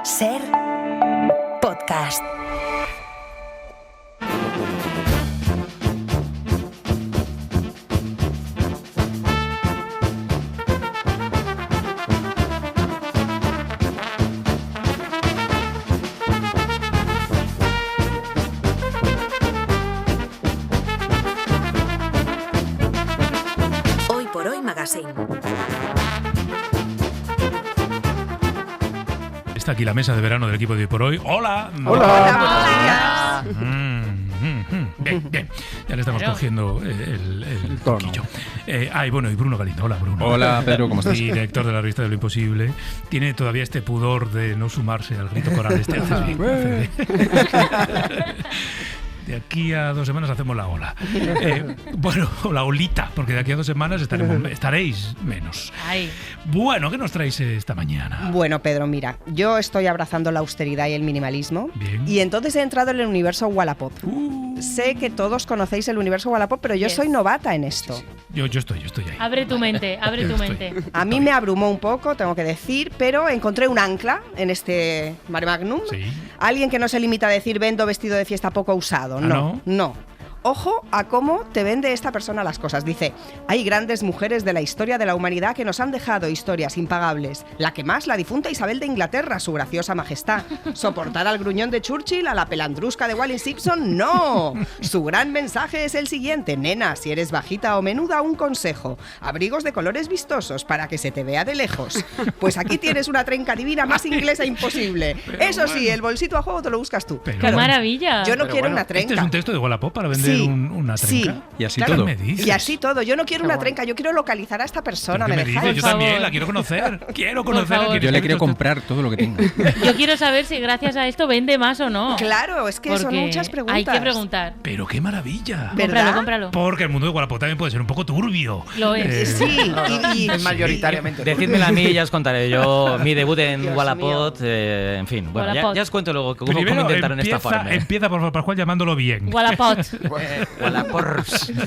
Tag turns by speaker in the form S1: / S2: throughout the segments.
S1: Ser podcast. Hoy por hoy Magazine.
S2: Está aquí la mesa de verano del equipo de Hoy por Hoy. ¡Hola!
S3: Hola.
S2: Bien, bien. Ya le estamos cogiendo el
S3: tono.
S2: toquillo. Y Bruno Galindo. Hola, Bruno.
S3: Hola, Pedro, ¿cómo estás?
S2: Director de la revista de Lo Imposible. Tiene todavía este pudor de no sumarse al grito coral. Haces bien. De aquí a 2 semanas hacemos la ola. O la olita, porque de aquí a 2 semanas estaréis menos.
S4: Ay.
S2: Bueno, ¿qué nos traéis esta mañana?
S5: Bueno, Pedro, mira, yo estoy abrazando la austeridad y el minimalismo.
S2: Bien.
S5: Y entonces he entrado en el universo Wallapop. Sé que todos conocéis el universo Wallapop, pero yo soy novata en esto.
S2: Yo estoy ahí.
S4: Abre tu mente, abre tu mente.
S5: A mí me abrumó un poco, tengo que decir, pero encontré un ancla en este mare magnum.
S2: Sí.
S5: Alguien que no se limita a decir vendo vestido de fiesta poco usado. No. Ojo a cómo te vende esta persona las cosas. Dice, hay grandes mujeres de la historia de la humanidad que nos han dejado historias impagables. La que más, la difunta Isabel de Inglaterra, su graciosa majestad. Soportar al gruñón de Churchill, a la pelandrusca de Wallis Simpson, no. Su gran mensaje es el siguiente. Nena, si eres bajita o menuda, un consejo. Abrigos de colores vistosos para que se te vea de lejos. Pues aquí tienes una trenca divina más inglesa imposible. Eso sí, el bolsito a juego te lo buscas tú.
S4: ¡Qué maravilla!
S5: Yo no quiero una trenca.
S2: Este es un texto de Wallapop para vender una trenca.
S5: Sí.
S3: Y así
S5: Claro.
S3: todo.
S2: ¿Qué me dices?
S5: Y así todo. Yo no quiero una trenca, yo quiero localizar a esta persona.
S2: ¿Pero
S5: ¿Me
S2: qué me
S5: dejáis?
S2: dices? Yo
S4: Por
S2: también
S4: favor.
S2: la quiero conocer. Quiero
S4: Por
S2: conocer.
S4: favor.
S3: Yo le quiero comprar todo lo que tenga.
S4: Yo quiero saber si gracias a esto vende más o no.
S5: Claro, es que son
S4: Porque
S5: muchas preguntas.
S4: hay que preguntar.
S2: Pero qué maravilla.
S5: ¿Verdad?
S4: Cómpralo.
S2: Porque el mundo de Wallapop también puede ser un poco turbio.
S4: Lo es.
S5: Sí, y
S6: Es mayoritariamente.
S7: Decídmela a mí y ya os contaré yo mi debut en
S5: Dios
S7: Wallapop. En fin, bueno,
S4: Wallapop.
S7: ya os cuento luego cómo
S2: Primero
S7: intentaron estafarme.
S2: empieza por favor, Pascual, llamándolo bien.
S4: Wallapop.
S7: Wallapop.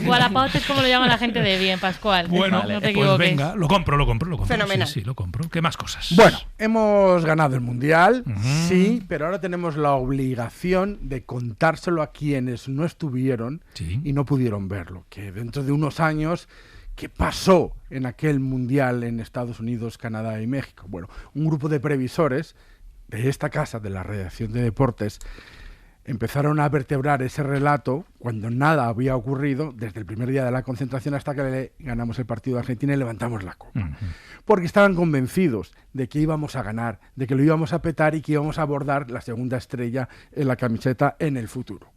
S4: Wallapop es como lo llama la gente de bien, Pascual.
S2: Bueno,
S4: no te
S2: pues
S4: equivoques.
S2: venga, lo compro.
S5: Fenomenal.
S2: Sí, lo compro. ¿Qué más cosas?
S6: Bueno, hemos ganado el Mundial,
S2: Ujú.
S6: sí, pero ahora tenemos la obligación de contárselo a quienes no estuvieron
S2: Sí.
S6: y no pudieron verlo. Que dentro de unos años, ¿qué pasó en aquel Mundial en Estados Unidos, Canadá y México? Bueno, un grupo de previsores de esta casa, de la redacción de deportes, empezaron a vertebrar ese relato cuando nada había ocurrido desde el primer día de la concentración hasta que le ganamos el partido a Argentina y levantamos la copa.
S2: Ujú.
S6: Porque estaban convencidos de que íbamos a ganar, de que lo íbamos a petar y que íbamos a abordar la segunda estrella en la camiseta en el futuro.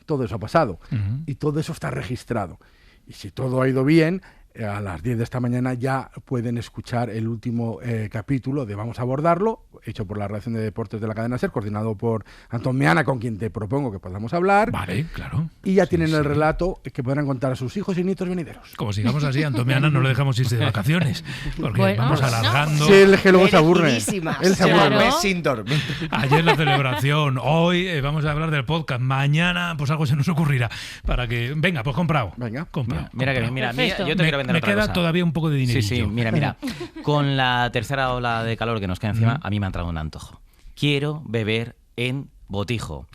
S6: Todo eso ha pasado
S2: Ujú.
S6: y todo eso está registrado. Y si todo ha ido bien, a las 10 de esta mañana ya pueden escuchar el último capítulo de Vamos a abordarlo, hecho por la redacción de deportes de la cadena SER, coordinado por Antón Meana, con quien te propongo que podamos hablar.
S2: Vale, claro.
S6: Y ya
S2: Sí,
S6: tienen el
S2: sí.
S6: relato que podrán contar a sus hijos y nietos venideros.
S2: Como sigamos así, Antomiana no lo dejamos irse de vacaciones. Porque
S4: Bueno,
S2: vamos
S4: no.
S2: alargando.
S6: Sí, él que luego se aburre.
S5: Merecidísimas.
S6: Él se
S4: Claro.
S6: aburre.
S4: ¿No?
S6: Sin dormir.
S2: Ayer la celebración, hoy vamos a hablar del podcast, mañana pues algo se nos ocurrirá para que venga, pues comprado.
S6: Venga.
S2: Comprado.
S7: Mira que bien, mira,
S4: Perfecto.
S7: yo te quiero vender
S2: me
S7: otra
S2: queda
S7: cosa.
S2: todavía un poco de dinero.
S7: Sí, mira. Con la tercera ola de calor que nos queda encima, a mí me ha entrado un antojo. Quiero beber en botijo.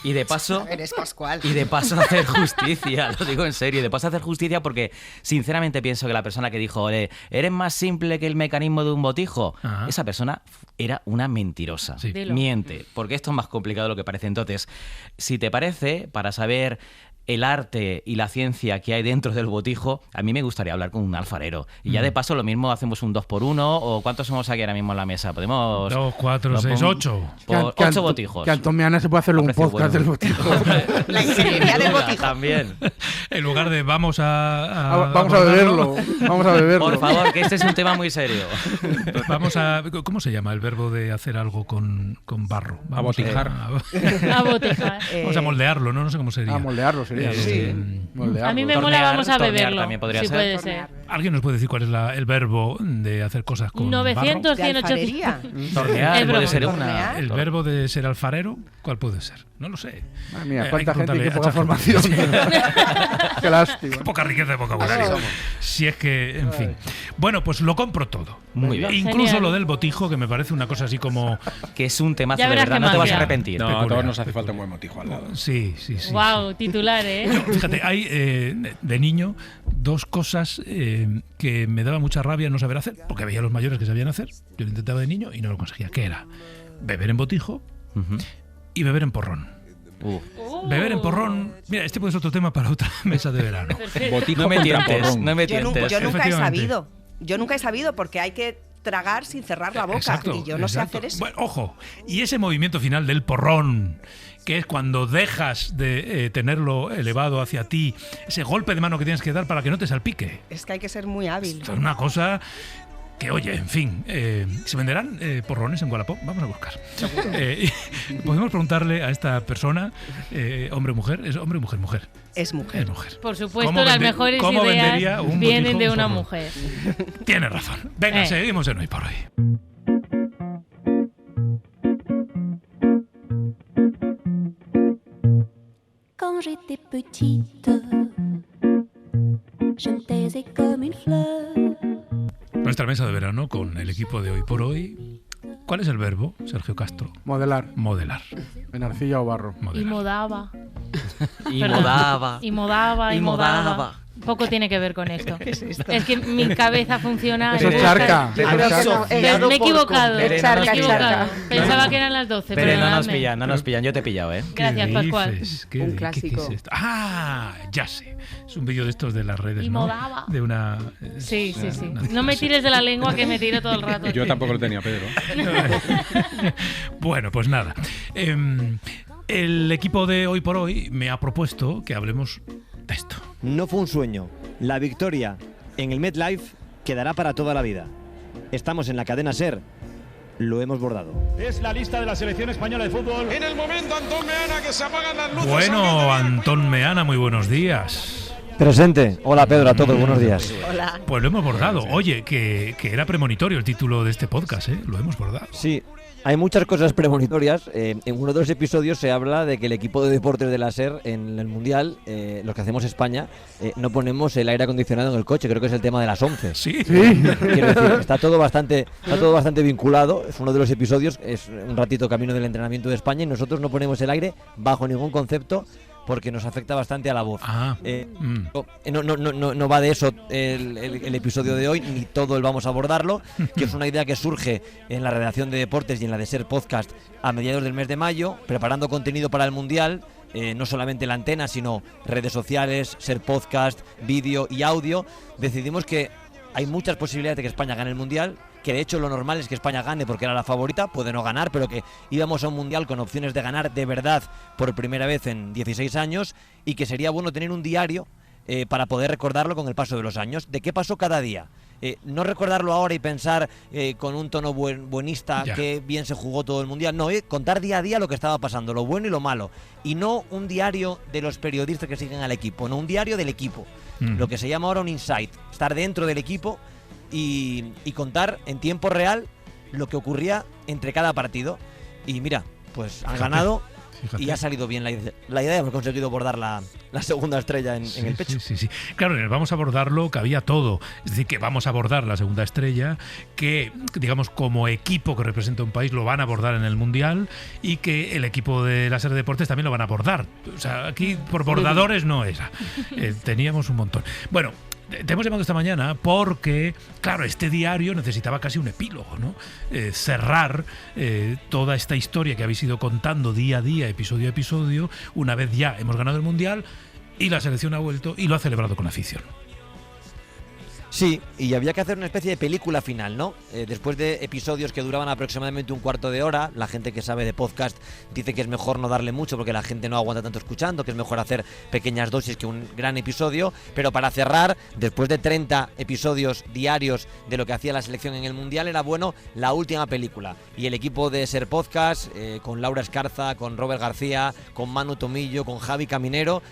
S7: Y de paso...
S5: Eres Pascual.
S7: Y de paso hacer justicia, lo digo en serio, y de paso hacer justicia porque sinceramente pienso que la persona que dijo, eres más simple que el mecanismo de un botijo,
S2: Ajá.
S7: esa persona era una mentirosa.
S2: Sí.
S4: Dilo.
S7: Miente, porque esto es más complicado de lo que parece. Entonces, si te parece, para saber el arte y la ciencia que hay dentro del botijo, a mí me gustaría hablar con un alfarero. Y ya de paso lo mismo hacemos un 2x1, o ¿cuántos somos aquí ahora mismo en la mesa? Podemos...
S2: 2, 4,
S7: lo
S2: 6,
S7: pon-
S2: 8.
S7: Por 8 botijos.
S6: Que Antomiana se puede hacer un
S7: Aprecio
S6: podcast
S7: bueno.
S6: del botijo.
S5: La ingeniería del botijo.
S7: También.
S2: En lugar de vamos a
S6: Vamos a beberlo. Vamos a beberlo.
S7: Por favor, que este es un tema muy serio.
S2: Vamos a... ¿Cómo se llama el verbo de hacer algo con barro? Vamos
S3: Abotijar.
S4: A botijar.
S2: Vamos a moldearlo, ¿no? No sé cómo sería.
S6: A moldearlo sería. ¿no?
S2: Sí.
S6: Moldearlo.
S4: A mí me
S7: Tornear,
S4: mola, vamos a
S7: tornear
S4: beberlo.
S7: también podría
S4: sí,
S7: ser.
S4: puede ser.
S2: ¿Alguien nos puede decir cuál es el verbo de hacer cosas con
S4: 900,
S5: De
S4: 100,
S5: alfarería.
S4: 800.
S7: Tornear
S4: Es
S7: puede
S4: broma.
S7: ser una.
S5: Tornear.
S2: ¿El verbo de ser alfarero? ¿Cuál puede ser? No lo sé.
S6: Madre mía,
S2: Hay
S6: cuánta
S2: que
S6: gente y
S2: preguntarle
S6: qué
S2: a
S6: poca
S2: ChatGPT.
S6: formación. Qué lástima.
S2: Qué poca riqueza de vocabulario. Si es que, en fin. Bueno, pues lo compro todo.
S7: Muy bien.
S2: Incluso
S4: Genial.
S2: lo del botijo, que me parece una cosa así como...
S7: Que es un temazo
S4: Ya
S7: de
S4: verás
S7: verdad,
S4: qué
S7: no te vas a
S4: magia.
S7: arrepentir.
S3: No, a
S2: peculiar.
S3: todos nos hace falta un buen motijo al lado.
S2: Sí.
S4: Wow, titular, ¿eh?
S2: Fíjate, hay de niño 2 cosas que me daba mucha rabia no saber hacer, porque veía a los mayores que sabían hacer. Yo lo intentaba de niño y no lo conseguía. ¿Qué era? Beber en botijo
S7: Ujú.
S2: y beber en porrón. Beber en porrón... Mira, este puede ser otro tema para otra mesa de verano.
S4: Perfecto.
S3: Botijo
S7: No me
S3: contra
S7: tientes,
S3: porrón.
S7: no me
S5: Yo nunca,
S7: tientes.
S5: yo nunca he
S2: Efectivamente.
S5: sabido. Yo nunca he sabido porque hay que tragar sin cerrar la boca.
S2: Exacto,
S5: y yo no
S2: exacto.
S5: sé hacer eso.
S2: Bueno, ojo, y ese movimiento final del porrón, que es cuando dejas de tenerlo elevado hacia ti, ese golpe de mano que tienes que dar para que no te salpique.
S5: Es que hay que ser muy hábil.
S2: Esto es una cosa que, oye, en fin, ¿se venderán porrones en Wallapop? Vamos a buscar. Podemos preguntarle a esta persona, hombre o mujer, es hombre o mujer, mujer.
S5: Es mujer.
S2: Es mujer.
S4: Por supuesto,
S2: ¿Cómo
S4: las
S2: vende-
S4: mejores
S2: cómo vendería
S4: ideas
S2: un
S4: vienen
S2: botijo,
S4: de
S2: un
S4: una
S2: porrón?
S4: mujer.
S2: Tienes razón. Venga, seguimos en Hoy por Hoy.
S8: Quand j'étais petite, je me taisais comme une fleur.
S2: Nuestra mesa de verano con el equipo de Hoy por Hoy. ¿Cuál es el verbo, Sergio Castro?
S6: Modelar.
S2: Modelar.
S6: En arcilla o barro.
S4: Y
S2: Modelar.
S4: modaba.
S7: Y
S4: Perdón.
S7: modaba.
S4: Y modaba, y
S7: Y
S4: modaba.
S7: modaba.
S4: Poco tiene que ver con esto. Es que mi cabeza funciona.
S6: Eso es charca.
S4: Pero
S6: Eso es charca.
S4: me he equivocado. Me he
S7: Charca,
S4: equivocado.
S5: charca.
S4: Pensaba que eran las 12.
S7: Pero no nos
S4: perdonadme.
S7: pillan, no nos pillan. Yo te he pillado, ¿eh?
S2: ¿Qué
S4: Gracias, Pascual.
S2: dices?
S5: Un
S2: ¿Qué
S5: clásico.
S2: es esto? Ah, ya sé. Es un vídeo de estos de las redes,
S4: Y
S2: ¿no?
S4: modaba.
S2: De una...
S4: Sí.
S2: una-
S4: No me tires de la lengua que me tiro todo el rato.
S3: Yo tampoco lo tenía, Pedro.
S2: Bueno, pues nada. El equipo de Hoy por Hoy me ha propuesto que hablemos de esto.
S9: No fue un sueño. La victoria en el MetLife quedará para toda la vida. Estamos en la cadena SER. Lo hemos bordado.
S10: Es la lista de la selección española de fútbol. En el momento, Antón Meana, que se apagan las luces.
S2: Bueno, Antón Meana, muy buenos días.
S9: Presente. Hola Pedro, a todos, buenos días.
S5: Hola.
S2: Pues lo hemos bordado. Oye, que era premonitorio el título de este podcast, ¿eh? Lo hemos bordado.
S9: Sí, hay muchas cosas premonitorias. En uno de los episodios se habla de que el equipo de deportes de la SER en el Mundial, los que hacemos España, no ponemos el aire acondicionado en el coche. Creo que es el tema de las 11.
S2: Sí.
S9: Quiero decir, está todo bastante vinculado. Es uno de los episodios, es un ratito camino del entrenamiento de España y nosotros no ponemos el aire bajo ningún concepto porque nos afecta bastante a la voz.
S2: Ah.
S9: No va de eso el episodio de hoy, ni todo el vamos a abordarlo, que es una idea que surge en la redacción de Deportes y en la de SER Podcast a mediados del mes de mayo, preparando contenido para el Mundial, no solamente la antena, sino redes sociales, SER Podcast, vídeo y audio. Decidimos que hay muchas posibilidades de que España gane el Mundial, que de hecho lo normal es que España gane porque era la favorita, puede no ganar, pero que íbamos a un Mundial con opciones de ganar de verdad por primera vez en 16 años y que sería bueno tener un diario para poder recordarlo con el paso de los años, de qué pasó cada día. No recordarlo ahora y pensar con un tono buenista
S2: Ya.
S9: que bien se jugó todo el Mundial, no, contar día a día lo que estaba pasando, lo bueno y lo malo, y no un diario de los periodistas que siguen al equipo, no un diario del equipo, lo que se llama ahora un insight, estar dentro del equipo y contar en tiempo real lo que ocurría entre cada partido. Y mira, pues han ganado y ha salido bien la idea, hemos conseguido bordar la segunda estrella en el pecho.
S2: Sí. Claro, en el vamos a abordarlo cabía todo. Es decir, que vamos a abordar la segunda estrella, que, digamos, como equipo que representa un país lo van a abordar en el Mundial y que el equipo de la SER de Deportes también lo van a abordar. O sea, aquí por bordadores no era. Teníamos un montón. Bueno, te hemos llamado esta mañana porque, claro, este diario necesitaba casi un epílogo, ¿no? Cerrar toda esta historia que habéis ido contando día a día, episodio a episodio, una vez ya hemos ganado el Mundial y la selección ha vuelto y lo ha celebrado con afición.
S9: Sí, y había que hacer una especie de película final, ¿no? Después de episodios que duraban aproximadamente un cuarto de hora, la gente que sabe de podcast dice que es mejor no darle mucho porque la gente no aguanta tanto escuchando, que es mejor hacer pequeñas dosis que un gran episodio, pero para cerrar, después de 30 episodios diarios de lo que hacía la selección en el Mundial, era bueno la última película. Y el equipo de SER Podcast, con Laura Escarza, con Robert García, con Manu Tomillo, con Javi Caminero,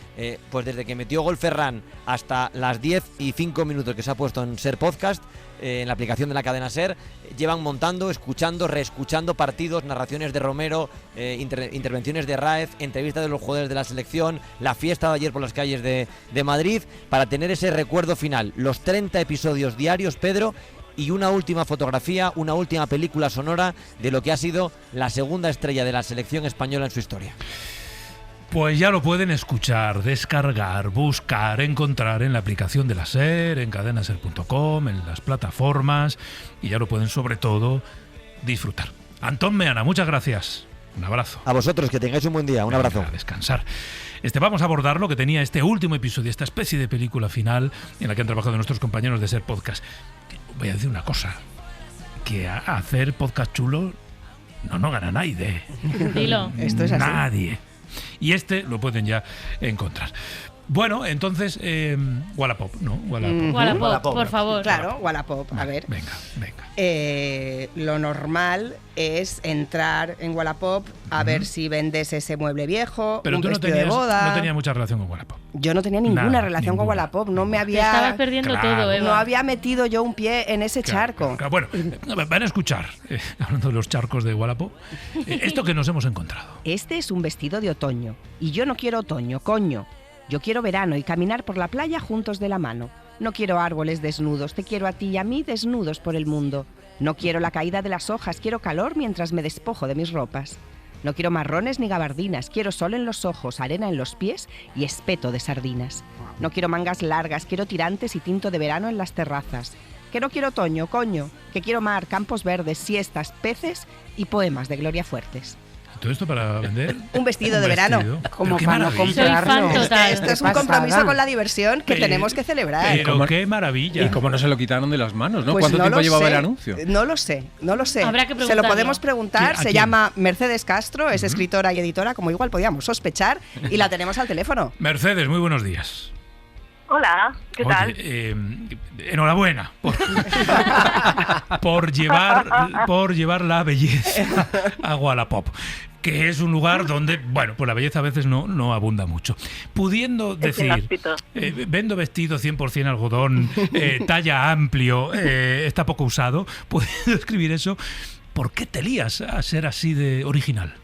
S9: pues desde que metió gol Ferran hasta las 10 y 5 minutos que se ha puesto puesto en Ser Podcast, en la aplicación de la cadena Ser. Llevan montando, escuchando, reescuchando partidos, narraciones de Romero, intervenciones de Ráez, entrevistas de los jugadores de la selección, la fiesta de ayer por las calles de Madrid, para tener ese recuerdo final. Los 30 episodios diarios, Pedro, y una última fotografía, una última película sonora de lo que ha sido la segunda estrella de la selección española en su historia.
S2: Pues ya lo pueden escuchar, descargar, buscar, encontrar en la aplicación de la SER, en cadenaser.com, en las plataformas, y ya lo pueden sobre todo disfrutar. Antón Meana, muchas gracias. Un abrazo.
S9: A vosotros, que tengáis un buen día. Un abrazo.
S2: A descansar. Vamos a abordar lo que tenía este último episodio, esta especie de película final en la que han trabajado nuestros compañeros de Ser Podcast. Voy a decir una cosa, que a hacer podcast chulo no gana nadie.
S4: Dilo.
S5: Esto es así.
S2: Nadie. Y lo pueden ya encontrar. Bueno, entonces, Wallapop, ¿no?
S4: Wallapop, por favor.
S5: Claro, Wallapop, a ver.
S2: Venga.
S5: Lo normal es entrar en Wallapop a ver si vendes ese mueble viejo,
S2: pero
S5: un
S2: tú
S5: vestido de boda.
S2: No tenías mucha relación con Wallapop.
S5: Yo no tenía ninguna relación con Wallapop, no me había...
S4: Te estabas perdiendo todo, Eva.
S5: No había metido yo un pie en ese charco.
S2: Claro. Bueno, van a escuchar, hablando de los charcos de Wallapop, esto que nos hemos encontrado.
S5: Este es un vestido de otoño, y yo no quiero otoño, coño. Yo quiero verano y caminar por la playa juntos de la mano. No quiero árboles desnudos, te quiero a ti y a mí desnudos por el mundo. No quiero la caída de las hojas, quiero calor mientras me despojo de mis ropas. No quiero marrones ni gabardinas, quiero sol en los ojos, arena en los pies y espeto de sardinas. No quiero mangas largas, quiero tirantes y tinto de verano en las terrazas. Que no quiero otoño, coño, que quiero mar, campos verdes, siestas, peces y poemas de Gloria Fuertes.
S2: ¿Todo esto para vender?
S5: Un vestido de verano.
S4: Como para no comprarlo.
S5: Esto es un compromiso con la diversión que tenemos que celebrar.
S2: Pero qué maravilla.
S3: ¿Y cómo no se lo quitaron de las manos, no?
S5: Pues
S3: ¿Cuánto tiempo llevaba el anuncio?
S5: No lo sé.
S4: Habrá que
S5: se lo podemos preguntar. Se
S2: quién?
S5: llama Mercedes Castro, es escritora y editora, como igual podíamos sospechar, y la tenemos al teléfono.
S2: Mercedes, muy buenos días.
S11: Hola, ¿qué tal?
S2: Enhorabuena por llevar la belleza a Wallapop, que es un lugar donde, bueno, pues la belleza a veces no abunda mucho. Pudiendo decir, vendo vestido 100% algodón, talla amplio, está poco usado, pudiendo escribir eso, ¿por qué te lías a ser así de original?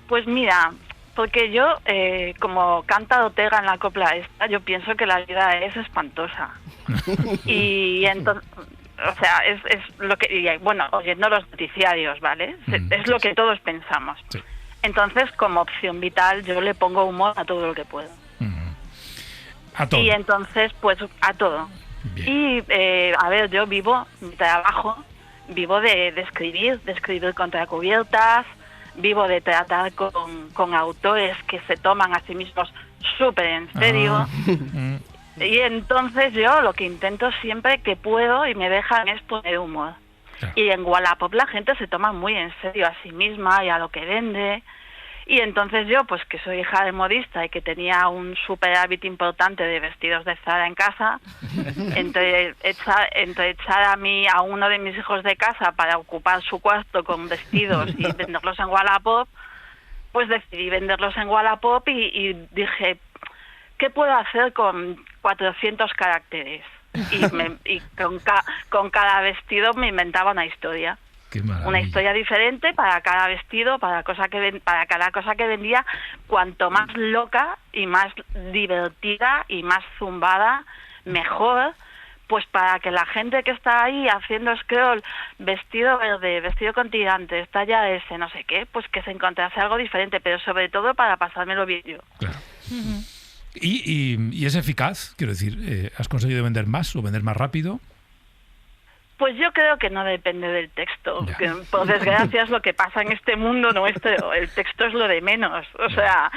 S11: Pues mira, porque yo, como canta Ortega en la copla esta, yo pienso que la vida es espantosa. Y entonces, o sea, es lo que, y, bueno, oyendo los noticiarios, ¿vale? Es lo que todos pensamos. Sí. Entonces, como opción vital, yo le pongo humor a todo lo que puedo.
S2: A todo.
S11: Y entonces, pues, a todo. Bien. Y, a ver, yo mi trabajo, vivo de escribir contracubiertas, vivo de tratar con autores que se toman a sí mismos súper en serio. Y entonces yo lo que intento siempre que puedo y me dejan es poner humor. Claro. Y en Wallapop la gente se toma muy en serio a sí misma y a lo que vende. Y entonces yo, pues que soy hija de modista y que tenía un superávit importante de vestidos de Zara en casa, entre echar a uno de mis hijos de casa para ocupar su cuarto con vestidos y venderlos en Wallapop, pues decidí venderlos en Wallapop y dije, ¿qué puedo hacer con 400 caracteres? Y con cada vestido me inventaba una historia. Una historia diferente para cada vestido, para cada cosa que vendía, cuanto más loca y más divertida y más zumbada, mejor, pues para que la gente que está ahí haciendo scroll, vestido verde, vestido con tirantes, talla S, no sé qué, pues que se encontrase algo diferente, pero sobre todo para pasármelo bien yo. Claro.
S2: ¿Y es eficaz? Quiero decir, ¿has conseguido vender más o vender más rápido?
S11: Pues yo creo que no depende del texto. Que, por desgracia es lo que pasa en este mundo nuestro. El texto es lo de menos. O sea,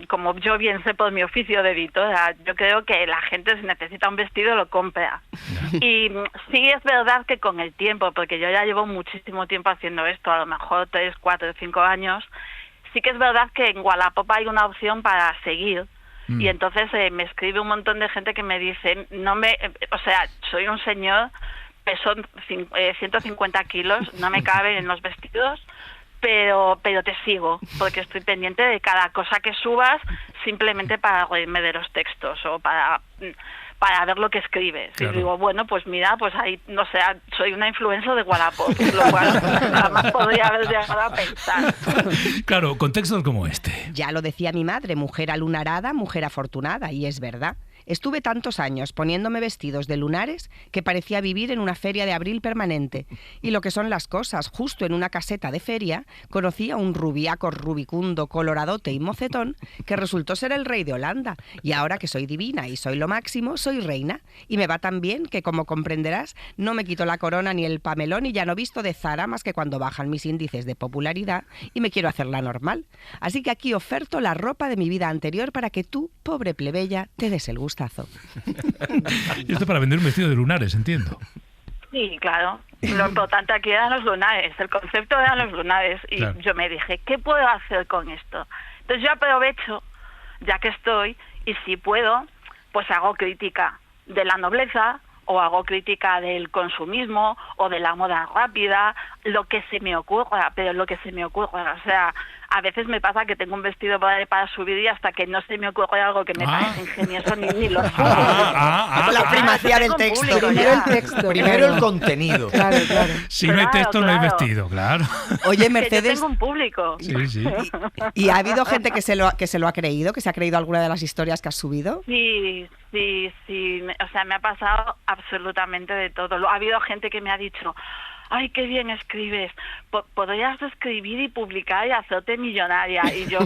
S11: como yo bien sé por mi oficio de editora, yo creo que la gente si necesita un vestido lo compra. Y sí es verdad que con el tiempo, porque yo ya llevo muchísimo tiempo haciendo esto, a lo mejor 3, 4, 5 años, sí que es verdad que en Wallapop hay una opción para seguir. Y entonces me escribe un montón de gente que me dice, o sea, soy un señor, peso 150 kilos, no me caben en los vestidos, pero te sigo, porque estoy pendiente de cada cosa que subas simplemente para reírme de los textos o para ver lo que escribes.
S2: Claro.
S11: Y digo, bueno, pues mira, pues ahí, no sé, soy una influencer de Wallapop, lo cual jamás podría haber llegado a pensar.
S2: Claro, contextos como este.
S5: Ya lo decía mi madre, mujer alunarada, mujer afortunada, y es verdad. Estuve tantos años poniéndome vestidos de lunares que parecía vivir en una feria de abril permanente. Y lo que son las cosas, justo en una caseta de feria, conocí a un rubiaco rubicundo, coloradote y mocetón que resultó ser el rey de Holanda. Y ahora que soy divina y soy lo máximo, soy reina. Y me va tan bien que, como comprenderás, no me quito la corona ni el pamelón y ya no visto de Zara más que cuando bajan mis índices de popularidad y me quiero hacerla normal. Así que aquí oferto la ropa de mi vida anterior para que tú, pobre plebeya, te des el gustazo.
S2: Y esto para vender un vestido de lunares, entiendo.
S11: Sí, claro. Lo importante aquí eran los lunares, el concepto eran los lunares. Y
S2: claro,
S11: yo me dije, ¿qué puedo hacer con esto? Entonces yo aprovecho, ya que estoy, y si puedo, pues hago crítica de la nobleza, o hago crítica del consumismo, o de la moda rápida, lo que se me ocurra, pero lo que se me ocurra. O sea, a veces me pasa que tengo un vestido para subir y hasta que no se me ocurre algo que me parece ingenioso ni lo subo.
S5: La primacía del texto.
S9: Primero el texto. Primero el contenido.
S5: Claro, claro.
S2: Si no hay texto, no hay vestido, claro.
S5: Oye,
S11: Mercedes,
S5: Mercedes,
S11: yo tengo un público.
S2: Sí, sí.
S5: ¿y ha habido gente que se lo ha creído, que se ha creído alguna de las historias que has subido?
S11: Sí. O sea, me ha pasado absolutamente de todo. Ha habido gente que me ha dicho, ay, qué bien escribes, podrías escribir y publicar y hacerte millonaria. Y yo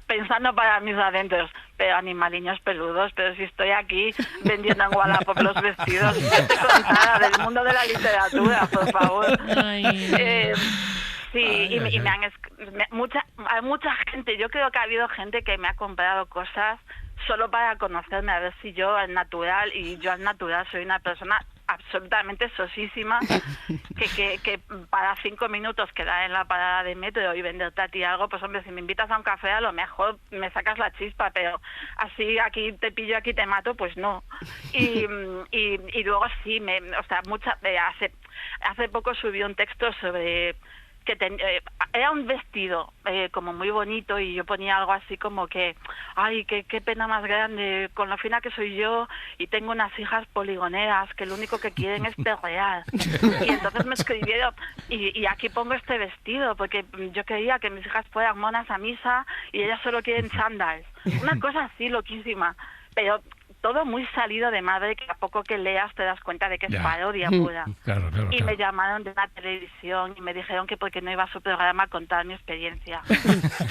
S11: pensando para mis adentros, pero animaliños peludos, pero si estoy aquí vendiendo en Wallapop los vestidos, gente contada del mundo de la literatura, por favor. Sí, y me han hay mucha gente, yo creo que ha habido gente que me ha comprado cosas solo para conocerme, a ver si yo al natural, y yo al natural soy una persona absolutamente sosísima, que para 5 minutos quedar en la parada de metro y venderte a ti algo, pues hombre, si me invitas a un café a lo mejor me sacas la chispa, pero así aquí te pillo, aquí te mato, pues no. Y luego sí, hace poco subí un texto sobre que era un vestido como muy bonito y yo ponía algo así como que, ay, qué pena más grande con lo fina que soy yo y tengo unas hijas poligoneras que lo único que quieren es perrear. Y entonces me escribieron y aquí pongo este vestido porque yo quería que mis hijas fueran monas a misa y ellas solo quieren chándals. Una cosa así loquísima, pero todo muy salido de madre, que a poco que leas te das cuenta de que es parodia pura.
S2: Claro,
S11: y me llamaron de una televisión y me dijeron que porque no iba a su programa a contar mi experiencia.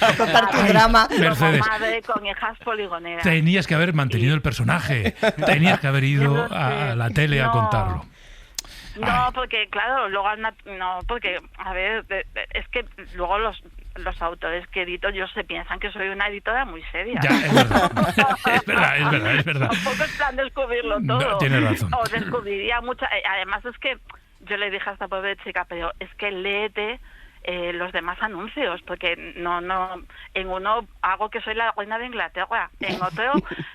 S5: A contar tu drama.
S2: Mercedes,
S11: como madre con hijas poligoneras.
S2: tenías que haber mantenido el personaje. Tenías que haber ido a la tele a contarlo.
S11: No, porque claro, luego porque a ver, es que luego los autores que edito yo se piensan que soy una editora muy seria.
S2: Ya, es verdad. es verdad.
S11: Tampoco es plan descubrirlo todo.
S2: No, tienes razón.
S11: O descubriría mucha. Además es que yo le dije a esta pobre chica, pero es que léete los demás anuncios, porque no en uno hago que soy la reina de Inglaterra, en otro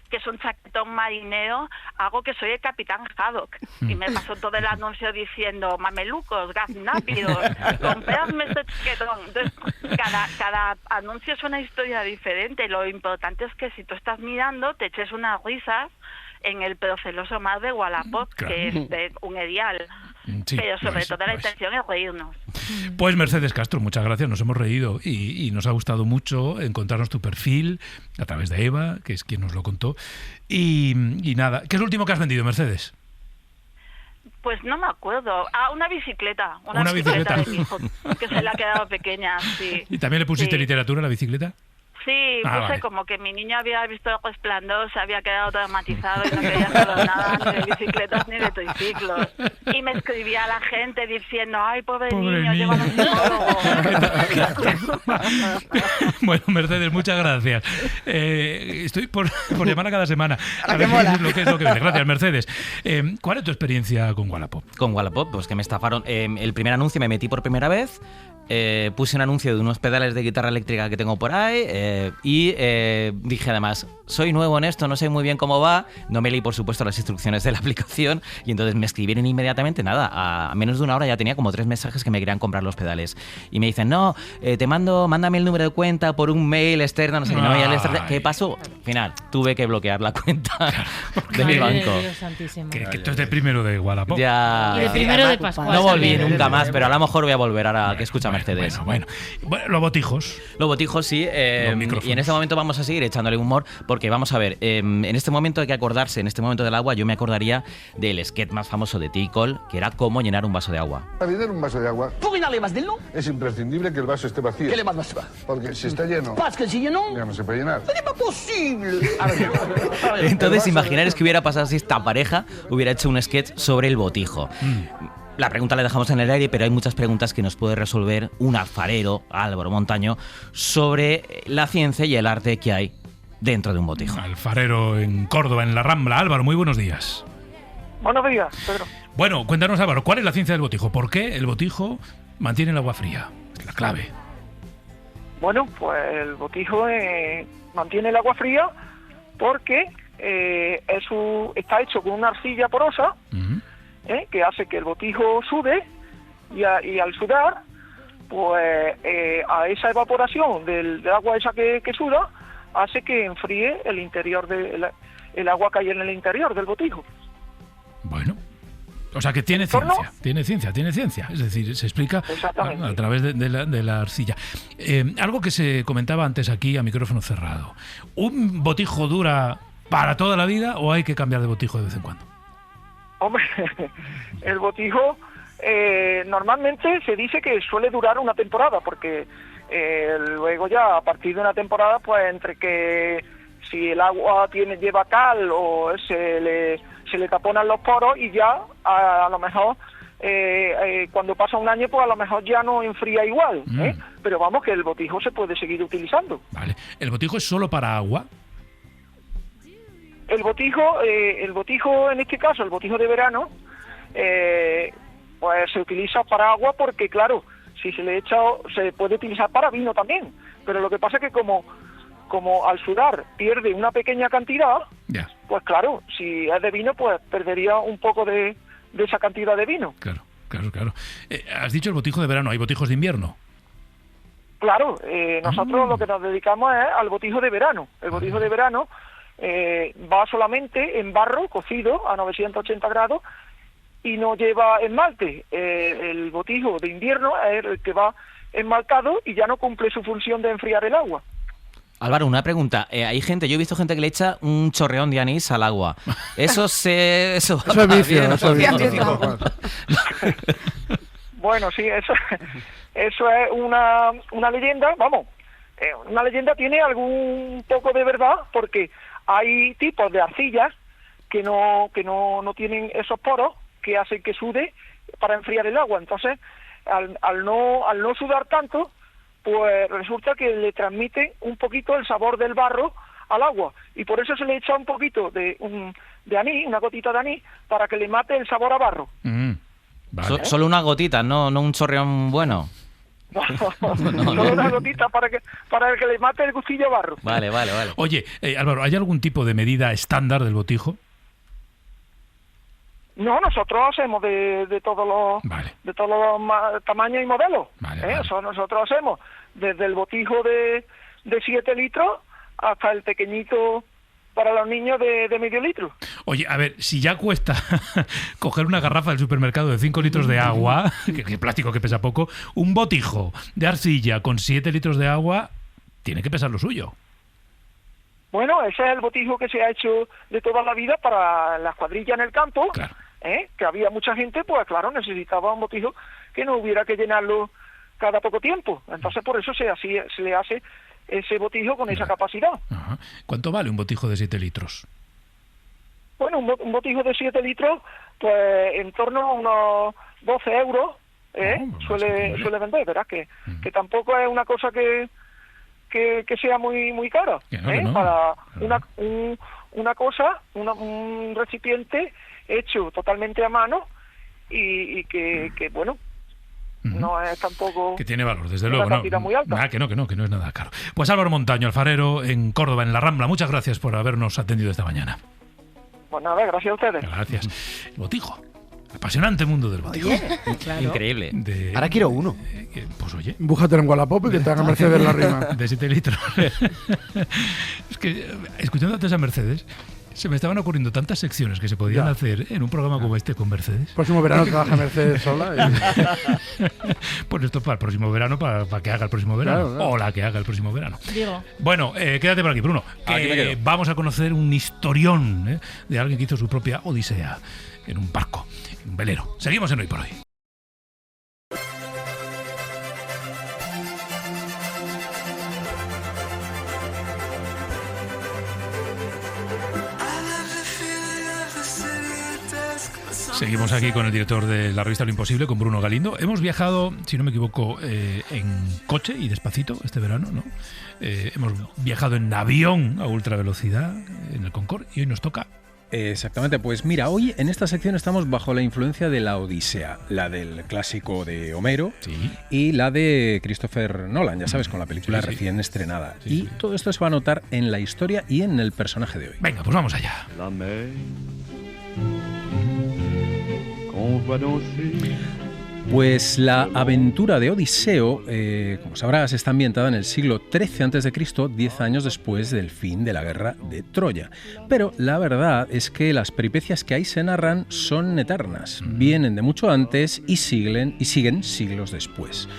S11: que es un chaquetón marinero hago que soy el capitán Haddock y me pasó todo el anuncio diciendo mamelucos, gaznápidos, compradme este chaquetón. Entonces cada anuncio es una historia diferente. Lo importante es que si tú estás mirando te eches unas risas en el proceloso mar de Wallapop, que es de un edial. Sí, pero sobre todo la intención es reírnos.
S2: Pues Mercedes Castro, muchas gracias, nos hemos reído y nos ha gustado mucho encontrarnos tu perfil a través de Eva, que es quien nos lo contó. Y nada, ¿qué es lo último que has vendido, Mercedes?
S11: Pues no me acuerdo. Una bicicleta. Una bicicleta de mi hijo, que se le ha quedado pequeña, sí.
S2: ¿Y también le pusiste literatura a la bicicleta?
S11: Sí, puse como que mi niño había visto El Resplandor, se había quedado traumatizado y no quería saber nada ni de bicicletas ni de triciclos. Y me escribía a la gente diciendo, ay, pobre niño, llévalo a un psicólogo.
S2: Bueno, Mercedes, muchas gracias. Estoy por llamar a cada semana.
S5: A ver qué
S2: es lo que viene. Gracias, Mercedes. ¿Cuál es tu experiencia con Wallapop?
S7: Con Wallapop, pues que me estafaron. El primer anuncio me metí por primera vez. Puse un anuncio de unos pedales de guitarra eléctrica que tengo por ahí. Y dije además, soy nuevo en esto, no sé muy bien cómo va, no me leí por supuesto las instrucciones de la aplicación y entonces me escribieron inmediatamente, nada, a menos de una hora ya tenía como 3 mensajes que me querían comprar los pedales. Y me dicen, no, mándame el número de cuenta por un mail externo, no sé qué. ¿Qué pasó? Al final, tuve que bloquear la cuenta de mi banco.
S2: Que esto es de primero de Wallapop.
S7: Ya.
S4: Y de primero de Pascual.
S7: No volví nunca más, pero a lo mejor voy a volver ahora que escucha Mercedes.
S2: Bueno, los botijos.
S7: Los botijos, sí. Y en este momento vamos a seguir echándole humor, porque vamos a ver, en este momento hay que acordarse, en este momento del agua, yo me acordaría del sketch más famoso de Ticol, que era cómo llenar un vaso de agua.
S12: Para llenar un vaso de agua, es imprescindible que el vaso esté vacío.
S13: ¿Qué le más va?
S12: Porque si está lleno,
S13: que si lleno,
S12: ya no se puede llenar.
S13: ¡Es imposible!
S7: Entonces, imaginaros que hubiera pasado si esta pareja hubiera hecho un sketch sobre el botijo. La pregunta la dejamos en el aire, pero hay muchas preguntas que nos puede resolver un alfarero, Álvaro Montaño, sobre la ciencia y el arte que hay dentro de un botijo.
S2: Alfarero en Córdoba, en la Rambla. Álvaro, muy buenos días.
S14: Buenos días, Pedro.
S2: Bueno, cuéntanos, Álvaro, ¿cuál es la ciencia del botijo? ¿Por qué el botijo mantiene el agua fría? La clave.
S14: Bueno, pues el botijo mantiene el agua fría porque está hecho con una arcilla porosa que hace que el botijo sude y al sudar, pues a esa evaporación del agua esa que suda, hace que enfríe el interior el agua que hay en el interior del botijo.
S2: Bueno, o sea que tiene ciencia. Es decir, se explica a través de la arcilla. Algo que se comentaba antes aquí a micrófono cerrado. ¿Un botijo dura para toda la vida o hay que cambiar de botijo de vez en cuando?
S14: Hombre, el botijo normalmente se dice que suele durar una temporada, porque luego ya a partir de una temporada, pues entre que si el agua lleva cal o se le taponan los poros y ya a lo mejor cuando pasa un año, pues a lo mejor ya no enfría igual, pero vamos, que el botijo se puede seguir utilizando.
S2: Vale. ¿El botijo es solo para agua?
S14: El botijo en este caso, el botijo de verano, pues se utiliza para agua porque, claro, si se le echa, se puede utilizar para vino también, pero lo que pasa es que como al sudar pierde una pequeña cantidad, pues claro, si es de vino, pues perdería un poco de esa cantidad de vino.
S2: Claro. Has dicho el botijo de verano, ¿hay botijos de invierno?
S14: Claro, nosotros lo que nos dedicamos es al botijo de verano. El botijo de verano va solamente en barro cocido a 980 grados y no lleva esmalte. El botijo de invierno es el que va esmaltado y ya no cumple su función de enfriar el agua.
S7: Álvaro, una pregunta. Yo he visto gente que le echa un chorreón de anís al agua. Eso es vicio.
S14: Bueno, sí, eso es una leyenda, vamos. Una leyenda tiene algún poco de verdad, porque hay tipos de arcillas que no tienen esos poros que hacen que sude para enfriar el agua. Entonces, al no sudar tanto, pues resulta que le transmite un poquito el sabor del barro al agua, y por eso se le echa un poquito de anís, una gotita de anís, para que le mate el sabor a barro.
S2: Vale.
S7: Solo una gotita, no un chorreón bueno.
S14: Solo una gotita para que le mate el gustillo a barro.
S7: Vale.
S2: Oye, Álvaro, ¿hay algún tipo de medida estándar del botijo?
S14: No, nosotros hacemos de todos los tamaños y modelos. Eso nosotros hacemos desde el botijo de 7 litros hasta el pequeñito para los niños de medio litro.
S2: Oye, a ver, si ya cuesta coger una garrafa del supermercado de 5 litros de agua, que plástico que pesa poco, un botijo de arcilla con 7 litros de agua tiene que pesar lo suyo.
S14: Bueno, ese es el botijo que se ha hecho de toda la vida para las cuadrillas en el campo.
S2: Claro.
S14: Que había mucha gente, pues claro, necesitaba un botijo que no hubiera que llenarlo cada poco tiempo. Entonces por eso se le hace ese botijo con esa capacidad.
S2: Ajá. ¿Cuánto vale un botijo de 7 litros?
S14: Bueno, un botijo de 7 litros, pues en torno a unos 12 euros suele vender, ¿verdad? Que tampoco es una cosa que sea muy cara. Para una cosa, un recipiente hecho totalmente a mano y que bueno, No es tampoco...
S2: Que tiene valor, desde luego.
S14: Una cantidad muy alta.
S2: Nada, que no es nada caro. Pues Álvaro Montaño, alfarero en Córdoba, en La Rambla. Muchas gracias por habernos atendido esta mañana.
S14: Pues nada, gracias a ustedes.
S2: Gracias. El botijo. Apasionante mundo del botijo.
S5: Oye, claro.
S7: Increíble.
S9: Ahora quiero uno.
S2: Pues oye.
S6: Búscate en Wallapop y que te haga Mercedes la rima.
S2: De 7 litros. Es que, escuchando antes a Mercedes, se me estaban ocurriendo tantas secciones que se podían hacer en un programa como este con Mercedes.
S6: Próximo verano trabaja Mercedes sola.
S2: Pues esto para el próximo verano, para que haga el próximo verano.
S6: Claro.
S2: O la que haga el próximo verano.
S4: Digo.
S2: Bueno, quédate por aquí, Bruno. Que vamos a conocer un historión de alguien que hizo su propia odisea en un barco, en un velero. Seguimos en Hoy por Hoy. Seguimos aquí con el director de la revista Lo Imposible, con Bruno Galindo. Hemos viajado, si no me equivoco, en coche y despacito este verano, ¿no? Hemos viajado en avión a ultra velocidad, en el Concorde, y hoy nos toca...
S3: Exactamente, pues mira, hoy en esta sección estamos bajo la influencia de la Odisea, la del clásico de Homero y la de Christopher Nolan, ya sabes, con la película recién estrenada. Y todo esto se va a notar en la historia y en el personaje de hoy.
S2: Venga, pues vamos allá.
S13: La mer, qu'on va danser.
S3: Pues la aventura de Odiseo, como sabrás, está ambientada en el siglo XIII a.C., 10 años después del fin de la guerra de Troya. Pero la verdad es que las peripecias que ahí se narran son eternas, vienen de mucho antes y siguen siglos después.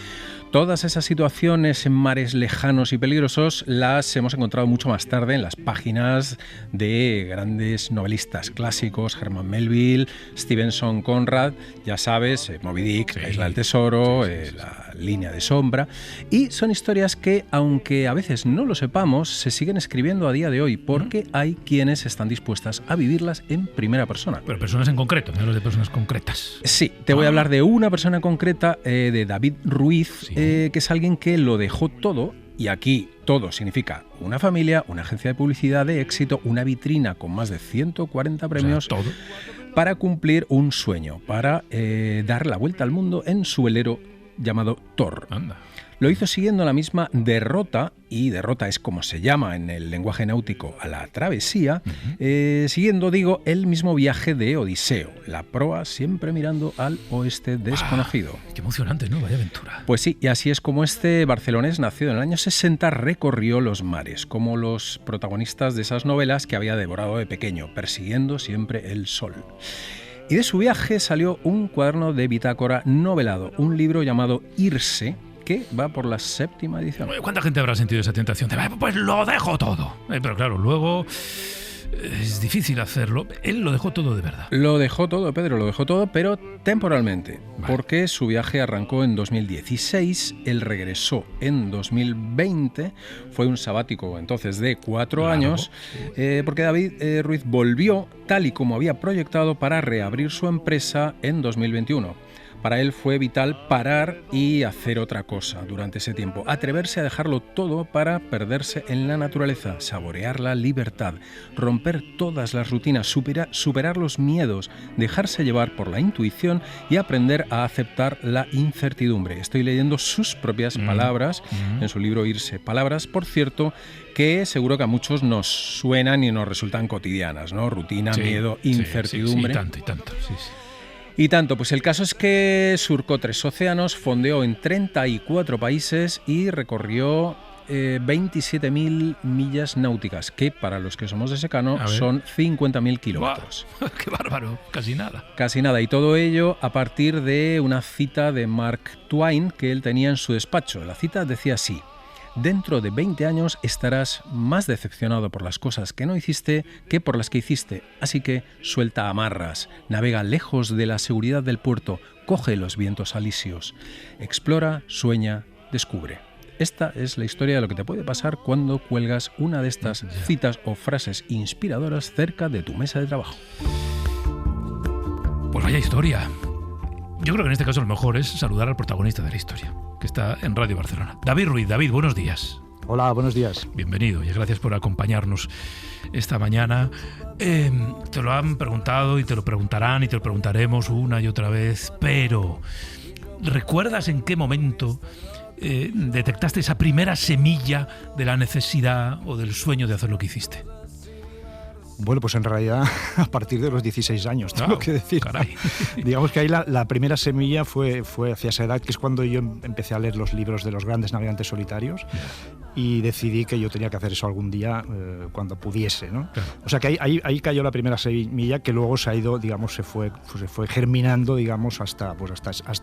S3: Todas esas situaciones en mares lejanos y peligrosos las hemos encontrado mucho más tarde en las páginas de grandes novelistas clásicos, Herman Melville, Stevenson Conrad, ya sabes, Moby Dick, La Isla del Tesoro, La Línea de Sombra, y son historias que, aunque a veces no lo sepamos, se siguen escribiendo a día de hoy porque hay quienes están dispuestas a vivirlas en primera persona.
S2: Pero personas en concreto, no hablas de personas concretas.
S3: Sí, te voy a hablar de una persona concreta, de David Ruiz, que es alguien que lo dejó todo, y aquí todo significa una familia, una agencia de publicidad de éxito, una vitrina con más de 140 premios,
S2: todo,
S3: para cumplir un sueño, para dar la vuelta al mundo en su velero llamado Thor.
S2: Anda.
S3: Lo hizo siguiendo la misma derrota, y derrota es como se llama en el lenguaje náutico a la travesía, siguiendo, digo, el mismo viaje de Odiseo, la proa siempre mirando al oeste desconocido.
S2: Qué emocionante, ¿no? Vaya aventura.
S3: Pues sí, y así es como este barcelonés, nacido en el año 60, recorrió los mares, como los protagonistas de esas novelas que había devorado de pequeño, persiguiendo siempre el sol. Y de su viaje salió un cuaderno de bitácora novelado, un libro llamado Irse, que va por la 7ª edición.
S2: ¿Cuánta gente habrá sentido esa tentación de, pues lo dejo todo? Pero claro, luego es difícil hacerlo. Él lo dejó todo de verdad.
S3: Lo dejó todo, Pedro, lo dejó todo, pero temporalmente. Vale. Porque su viaje arrancó en 2016, él regresó en 2020, fue un sabático entonces de 4 años, porque David Ruiz volvió tal y como había proyectado para reabrir su empresa en 2021. Para él fue vital parar y hacer otra cosa durante ese tiempo, atreverse a dejarlo todo para perderse en la naturaleza, saborear la libertad, romper todas las rutinas, superar los miedos, dejarse llevar por la intuición y aprender a aceptar la incertidumbre. Estoy leyendo sus propias palabras en su libro Irse. Palabras, por cierto, que seguro que a muchos nos suenan y nos resultan cotidianas, ¿no? Rutina, miedo, incertidumbre.
S2: Sí, y tanto. Sí.
S3: Y tanto, pues el caso es que surcó 3 océanos, fondeó en 34 países y recorrió 27.000 millas náuticas, que para los que somos de secano son 50.000 kilómetros.
S2: ¡Wow! ¡Qué bárbaro! Casi nada.
S3: Casi nada, y todo ello a partir de una cita de Mark Twain que él tenía en su despacho. La cita decía así: dentro de 20 años estarás más decepcionado por las cosas que no hiciste que por las que hiciste. Así que suelta amarras, navega lejos de la seguridad del puerto, coge los vientos alisios, explora, sueña, descubre. Esta es la historia de lo que te puede pasar cuando cuelgas una de estas citas o frases inspiradoras cerca de tu mesa de trabajo.
S2: Pues vaya historia. Yo creo que en este caso lo mejor es saludar al protagonista de la historia, que está en Radio Barcelona. David Ruiz. David, buenos días.
S15: Hola, buenos días.
S2: Bienvenido y gracias por acompañarnos esta mañana. Te lo han preguntado y te lo preguntarán y te lo preguntaremos una y otra vez, pero ¿recuerdas en qué momento detectaste esa primera semilla de la necesidad o del sueño de hacer lo que hiciste?
S15: Bueno, pues en realidad a partir de los 16 años, tengo que decir.
S2: Caray.
S15: Digamos que ahí la primera semilla fue hacia esa edad, que es cuando yo empecé a leer los libros de los grandes navegantes solitarios y decidí que yo tenía que hacer eso algún día cuando pudiese, ¿no? Claro. O sea que ahí cayó la primera semilla, que luego se ha ido, digamos, se fue germinando, digamos, hasta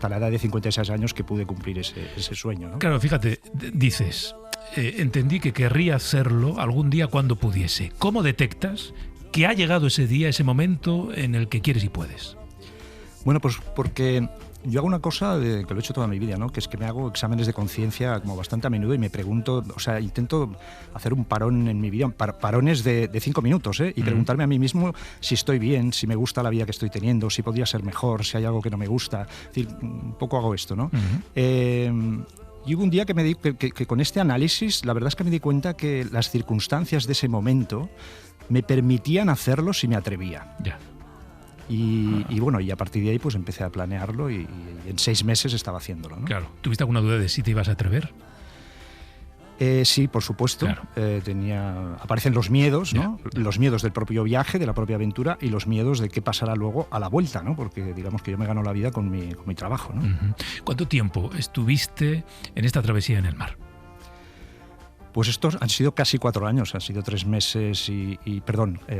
S15: la edad de 56 años que pude cumplir ese sueño, ¿no?
S2: Claro, fíjate, dices... entendí que querría hacerlo algún día cuando pudiese. ¿Cómo detectas que ha llegado ese día, ese momento en el que quieres y puedes?
S15: Bueno, pues porque yo hago una cosa que lo he hecho toda mi vida, ¿no? Que es que me hago exámenes de conciencia como bastante a menudo y me pregunto, o sea, intento hacer un parón en mi vida, parones de 5 minutos, y preguntarme a mí mismo si estoy bien, si me gusta la vida que estoy teniendo, si podría ser mejor, si hay algo que no me gusta. Es decir, un poco hago esto, ¿no? Y hubo un día que me di que con este análisis, la verdad es que me di cuenta que las circunstancias de ese momento me permitían hacerlo si me atrevía.
S2: Ya.
S15: Y bueno, y a partir de ahí pues empecé a planearlo y en 6 meses estaba haciéndolo, ¿no?
S2: Claro. ¿Tuviste alguna duda de si te ibas a atrever?
S15: Sí, por supuesto. Claro. Aparecen los miedos, ¿no? Los miedos del propio viaje, de la propia aventura, y los miedos de qué pasará luego a la vuelta, ¿no? Porque digamos que yo me gano la vida con mi trabajo, ¿no?
S2: ¿Cuánto tiempo estuviste en esta travesía en el mar?
S15: Pues estos han sido casi 4 años, han sido 3 meses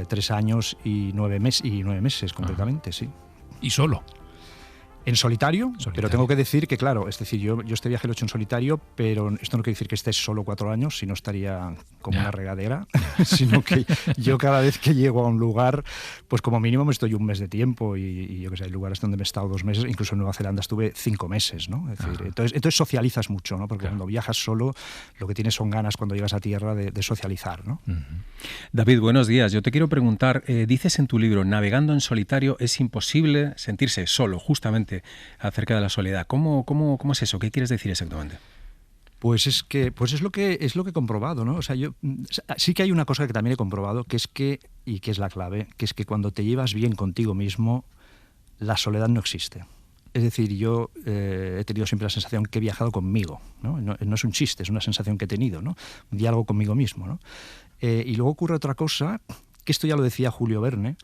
S15: 3 años y 9 meses concretamente, sí.
S2: ¿Y solo?
S15: En solitario, pero tengo que decir que, claro, es decir, yo este viaje lo he hecho en solitario, pero esto no quiere decir que estés solo 4 años, si no estaría como una regadera, sino que yo cada vez que llego a un lugar, pues como mínimo me estoy un mes de tiempo y yo que sé, hay lugares donde me he estado 2 meses, incluso en Nueva Zelanda estuve 5 meses, ¿no? Es decir, entonces socializas mucho, ¿no? Porque cuando viajas solo, lo que tienes son ganas cuando llegas a tierra de socializar, ¿no?
S3: David, buenos días. Yo te quiero preguntar, dices en tu libro, navegando en solitario es imposible sentirse solo, justamente acerca de la soledad. ¿Cómo es eso? ¿Qué quieres decir exactamente?
S15: Pues es lo que he comprobado, ¿no? O sea, yo sí que hay una cosa que también he comprobado, que es la clave, que es que cuando te llevas bien contigo mismo, la soledad no existe. Es decir, yo he tenido siempre la sensación que he viajado conmigo, ¿no? No es un chiste, es una sensación que he tenido, ¿no? Un diálogo conmigo mismo, ¿no? Y luego ocurre otra cosa, que esto ya lo decía Julio Verne,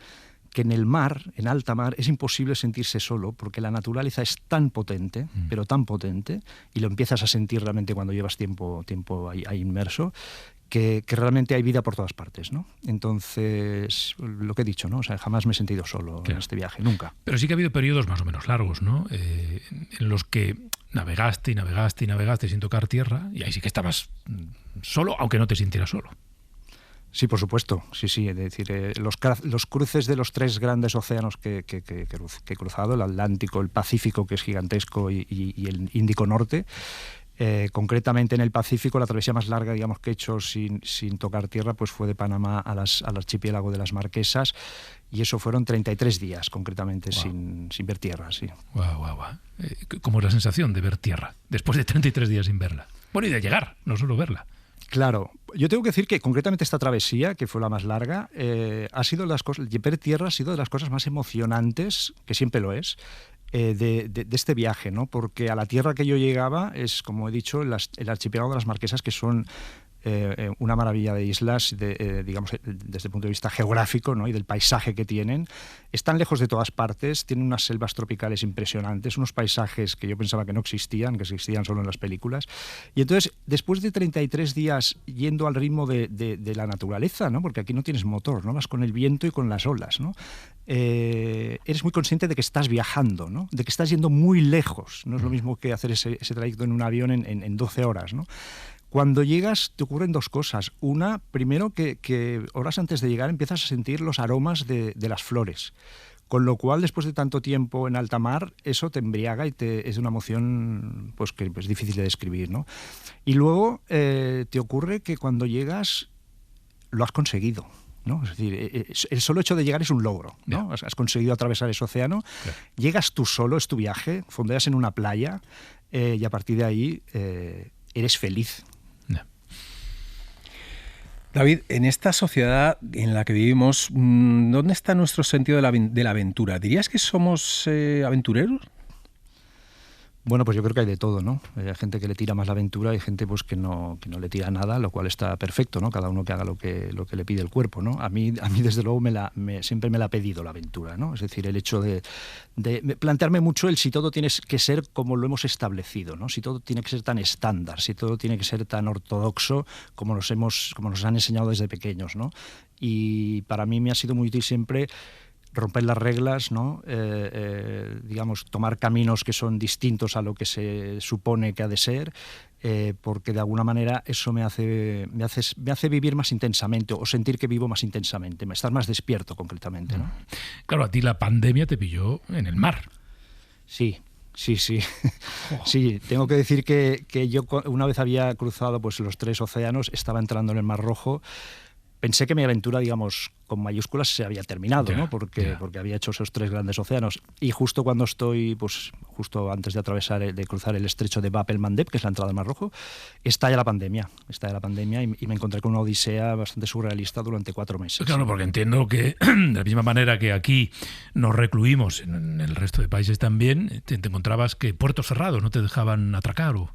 S15: que en el mar, en alta mar, es imposible sentirse solo porque la naturaleza es tan potente, pero tan potente, y lo empiezas a sentir realmente cuando llevas tiempo ahí inmerso, que realmente hay vida por todas partes, ¿no? Entonces, lo que he dicho, ¿no? O sea, jamás me he sentido solo en este viaje, nunca.
S2: Pero sí que ha habido periodos más o menos largos, ¿no? En los que navegaste sin tocar tierra, y ahí sí que estabas solo, aunque no te sintieras solo.
S15: Sí, por supuesto, sí. Es decir, los cruces de los 3 grandes océanos que he cruzado, el Atlántico, el Pacífico, que es gigantesco, y el Índico Norte. Concretamente en el Pacífico, la travesía más larga, digamos, que he hecho sin tocar tierra, pues fue de Panamá al archipiélago de las Marquesas, y eso fueron 33 días, concretamente, sin ver tierra, sí.
S2: Guau. ¿Cómo es la sensación de ver tierra después de 33 días sin verla? Bueno, y de llegar, no solo verla.
S15: Claro, yo tengo que decir que concretamente esta travesía, que fue la más larga, ha sido ver tierra ha sido de las cosas más emocionantes, que siempre lo es, de este viaje, ¿no? Porque a la tierra que yo llegaba es, como he dicho, el archipiélago de las Marquesas, que son una maravilla de islas, digamos, desde el punto de vista geográfico, ¿no? Y del paisaje que tienen. Están lejos de todas partes, tienen unas selvas tropicales impresionantes, unos paisajes que yo pensaba que no existían, que existían solo en las películas. Y entonces, después de 33 días yendo al ritmo de la naturaleza, ¿no? Porque aquí no tienes motor, ¿no? Vas con el viento y con las olas, ¿no? Eres muy consciente de que estás viajando, ¿no? De que estás yendo muy lejos. No es lo mismo que hacer ese trayecto en un avión en 12 horas, ¿no? Cuando llegas te ocurren 2 cosas. Una, primero que horas antes de llegar empiezas a sentir los aromas de las flores. Con lo cual, después de tanto tiempo en alta mar, eso te embriaga y es una emoción pues, que es difícil de describir, ¿no? Y luego te ocurre que cuando llegas lo has conseguido, ¿no? Es decir, el solo hecho de llegar es un logro, ¿no? Yeah. Has conseguido atravesar ese océano, llegas tú solo, es tu viaje, fondeas en una playa y a partir de ahí eres feliz.
S3: David, en esta sociedad en la que vivimos, ¿dónde está nuestro sentido de la aventura? ¿Dirías que somos aventureros?
S15: Bueno, pues yo creo que hay de todo, ¿no? Hay gente que le tira más la aventura y gente pues que no le tira nada, lo cual está perfecto, ¿no? Cada uno que haga lo que le pide el cuerpo, ¿no? A mí desde luego siempre me la ha pedido la aventura, ¿no? Es decir, el hecho de plantearme mucho el si todo tiene que ser como lo hemos establecido, ¿no? Si todo tiene que ser tan estándar, si todo tiene que ser tan ortodoxo como nos han enseñado desde pequeños, ¿no? Y para mí me ha sido muy útil siempre romper las reglas, ¿no? Digamos, tomar caminos que son distintos a lo que se supone que ha de ser, porque de alguna manera eso me hace vivir más intensamente o sentir que vivo más intensamente, estar más despierto concretamente, ¿no?
S2: Claro, a ti la pandemia te pilló en el mar.
S15: Sí. Sí, tengo que decir que yo una vez había cruzado pues los 3 océanos, estaba entrando en el Mar Rojo. Pensé que mi aventura, digamos, con mayúsculas se había terminado, ¿no? Porque había hecho esos 3 grandes océanos. Y justo cuando estoy, pues justo antes de cruzar el estrecho de Bab el-Mandeb, que es la entrada del Mar Rojo, estalla la pandemia y me encontré con una odisea bastante surrealista durante 4 meses.
S2: Claro, porque entiendo que de la misma manera que aquí nos recluimos, en el resto de países también, te encontrabas que puertos cerrados no te dejaban atracar o...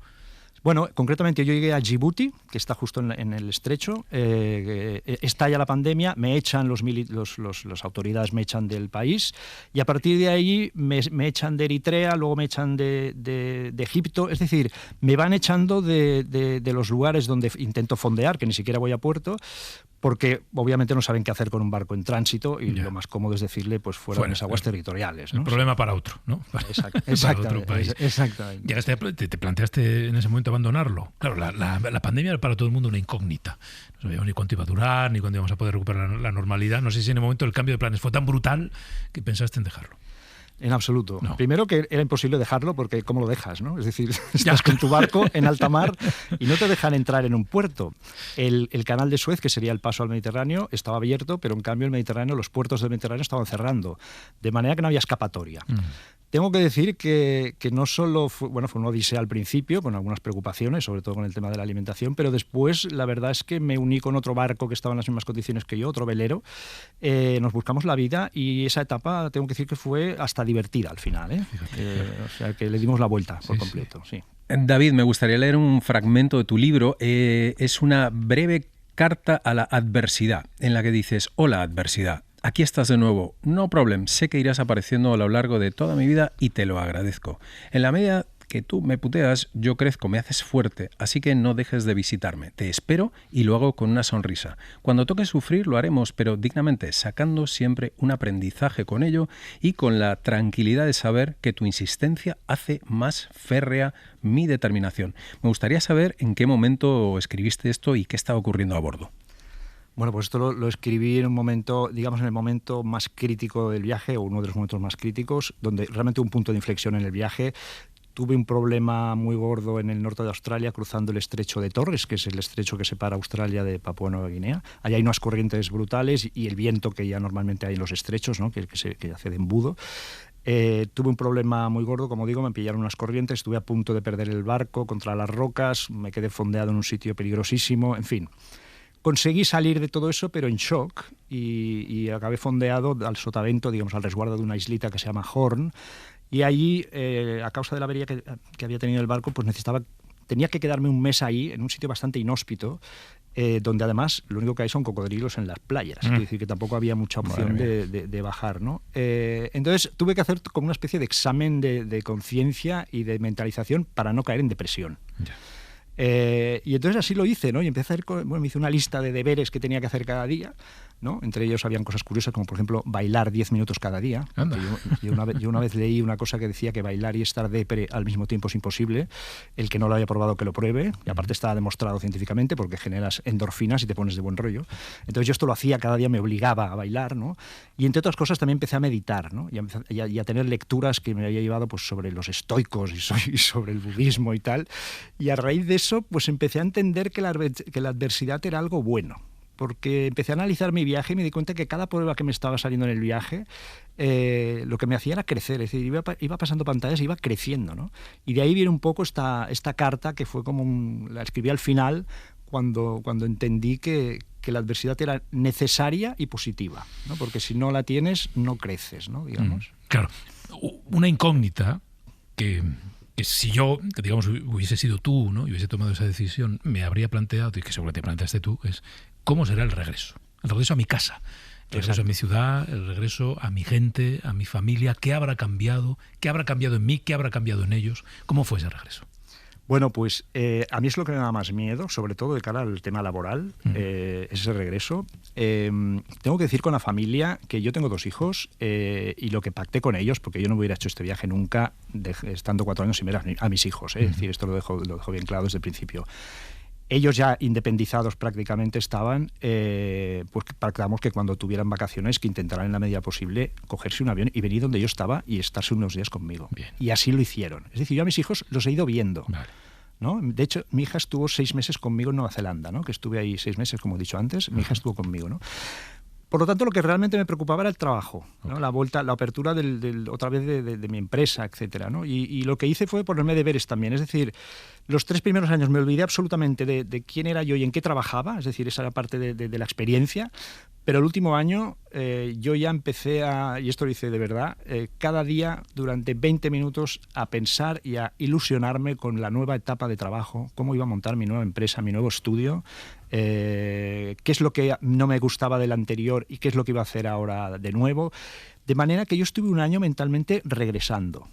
S15: Bueno, concretamente yo llegué a Djibouti, que está justo en el estrecho, estalla la pandemia, me echan las autoridades me echan del país y a partir de ahí me echan de Eritrea, luego me echan de Egipto, es decir, me van echando de los lugares donde intento fondear, que ni siquiera voy a puerto, porque obviamente no saben qué hacer con un barco en tránsito y lo más cómodo es decirle pues fuera de las aguas territoriales, ¿no?
S2: El problema para otro, ¿no?
S15: Exactamente.
S2: Para otro país. Llegaste, te planteaste en ese momento abandonarlo. Claro, la pandemia era para todo el mundo una incógnita. No sabíamos ni cuánto iba a durar, ni cuándo íbamos a poder recuperar la normalidad. No sé si en el momento el cambio de planes fue tan brutal que pensaste en dejarlo.
S15: En absoluto. No. Primero que era imposible dejarlo porque ¿cómo lo dejas, no? Es decir, estás con tu barco en alta mar y no te dejan entrar en un puerto. El canal de Suez, que sería el paso al Mediterráneo, estaba abierto, pero en cambio el Mediterráneo, los puertos del Mediterráneo estaban cerrando, de manera que no había escapatoria. Tengo que decir que no solo fue una odisea al principio, con algunas preocupaciones, sobre todo con el tema de la alimentación, pero después la verdad es que me uní con otro barco que estaba en las mismas condiciones que yo, otro velero, nos buscamos la vida y esa etapa tengo que decir que fue hasta divertida al final, ¿eh? O sea que le dimos la vuelta por completo, sí.
S3: David, me gustaría leer un fragmento de tu libro, es una breve carta a la adversidad, en la que dices: hola adversidad. Aquí estás de nuevo, no problem, sé que irás apareciendo a lo largo de toda mi vida y te lo agradezco. En la medida que tú me puteas, yo crezco, me haces fuerte, así que no dejes de visitarme. Te espero y lo hago con una sonrisa. Cuando toque sufrir lo haremos, pero dignamente, sacando siempre un aprendizaje con ello y con la tranquilidad de saber que tu insistencia hace más férrea mi determinación. Me gustaría saber en qué momento escribiste esto y qué estaba ocurriendo a bordo.
S15: Bueno, pues esto lo escribí en un momento, digamos, en el momento más crítico del viaje, o uno de los momentos más críticos, donde realmente un punto de inflexión en el viaje. Tuve un problema muy gordo en el norte de Australia, cruzando el estrecho de Torres, que es el estrecho que separa Australia de Papúa Nueva Guinea. Allá hay unas corrientes brutales y el viento que ya normalmente hay en los estrechos, ¿no? que hace de embudo. Tuve un problema muy gordo, como digo, me pillaron unas corrientes, estuve a punto de perder el barco contra las rocas, me quedé fondeado en un sitio peligrosísimo, en fin. Conseguí salir de todo eso, pero en shock, y acabé fondeado al sotavento, digamos, al resguardo de una islita que se llama Horn, y allí, a causa de la avería que había tenido el barco, pues tenía que quedarme un mes ahí, en un sitio bastante inhóspito, donde además lo único que hay son cocodrilos en las playas, es decir, que tampoco había mucha opción de bajar, ¿no? Entonces tuve que hacer como una especie de examen de conciencia y de mentalización para no caer en depresión. Y entonces así lo hice, ¿no? Y empecé a hacer, me hice una lista de deberes que tenía que hacer cada día, ¿no? Entre ellos habían cosas curiosas como, por ejemplo, bailar 10 minutos cada día. Yo una vez leí una cosa que decía que bailar y estar depre al mismo tiempo es imposible. El que no lo haya probado, que lo pruebe. Y aparte está demostrado científicamente porque generas endorfinas y te pones de buen rollo. Entonces yo esto lo hacía, cada día me obligaba a bailar, ¿no? Y entre otras cosas también empecé a meditar, ¿no? Y a tener lecturas que me había llevado pues, sobre los estoicos y sobre el budismo y tal. Y a raíz de eso pues empecé a entender que la adversidad era algo bueno. Porque empecé a analizar mi viaje y me di cuenta que cada prueba que me estaba saliendo en el viaje lo que me hacía era crecer, es decir, iba pasando pantallas y iba creciendo, ¿no? Y de ahí viene un poco esta carta que fue como la escribí al final cuando entendí que la adversidad era necesaria y positiva, ¿no? Porque si no la tienes, no creces, ¿no? Digamos.
S2: Claro, una incógnita que que si yo, digamos, hubiese sido tú, ¿no? Y hubiese tomado esa decisión, me habría planteado, y que seguro te planteaste tú, es ¿cómo será el regreso? El regreso a mi casa, el regreso a mi ciudad, el regreso a mi gente, a mi familia. ¿Qué habrá cambiado? ¿Qué habrá cambiado en mí? ¿Qué habrá cambiado en ellos? ¿Cómo fue ese regreso?
S15: Bueno, pues a mí es lo que me da más miedo, sobre todo de cara al tema laboral, ese regreso. Tengo que decir con la familia que yo tengo 2 hijos y lo que pacté con ellos, porque yo no hubiera hecho este viaje nunca estando 4 años sin ver a mis hijos. Es decir, esto lo dejo bien claro desde el principio. Ellos ya independizados prácticamente estaban, pues pactamos que cuando tuvieran vacaciones que intentaran en la medida posible cogerse un avión y venir donde yo estaba y estarse unos días conmigo. Bien. Y así lo hicieron. Es decir, yo a mis hijos los he ido viendo. Vale. ¿No? De hecho, mi hija estuvo 6 meses conmigo en Nueva Zelanda, ¿no? Que estuve ahí 6 meses, como he dicho antes, mi hija estuvo conmigo, ¿no? Por lo tanto, lo que realmente me preocupaba era el trabajo, ¿no? La vuelta, la apertura otra vez de mi empresa, etcétera, ¿no? Y lo que hice fue ponerme deberes también. Es decir, los 3 primeros años me olvidé absolutamente de quién era yo y en qué trabajaba, es decir, esa era parte de la experiencia. Pero el último año yo ya empecé y esto lo hice de verdad, cada día durante 20 minutos a pensar y a ilusionarme con la nueva etapa de trabajo, cómo iba a montar mi nueva empresa, mi nuevo estudio, qué es lo que no me gustaba del anterior y qué es lo que iba a hacer ahora de nuevo. De manera que yo estuve un año mentalmente regresando.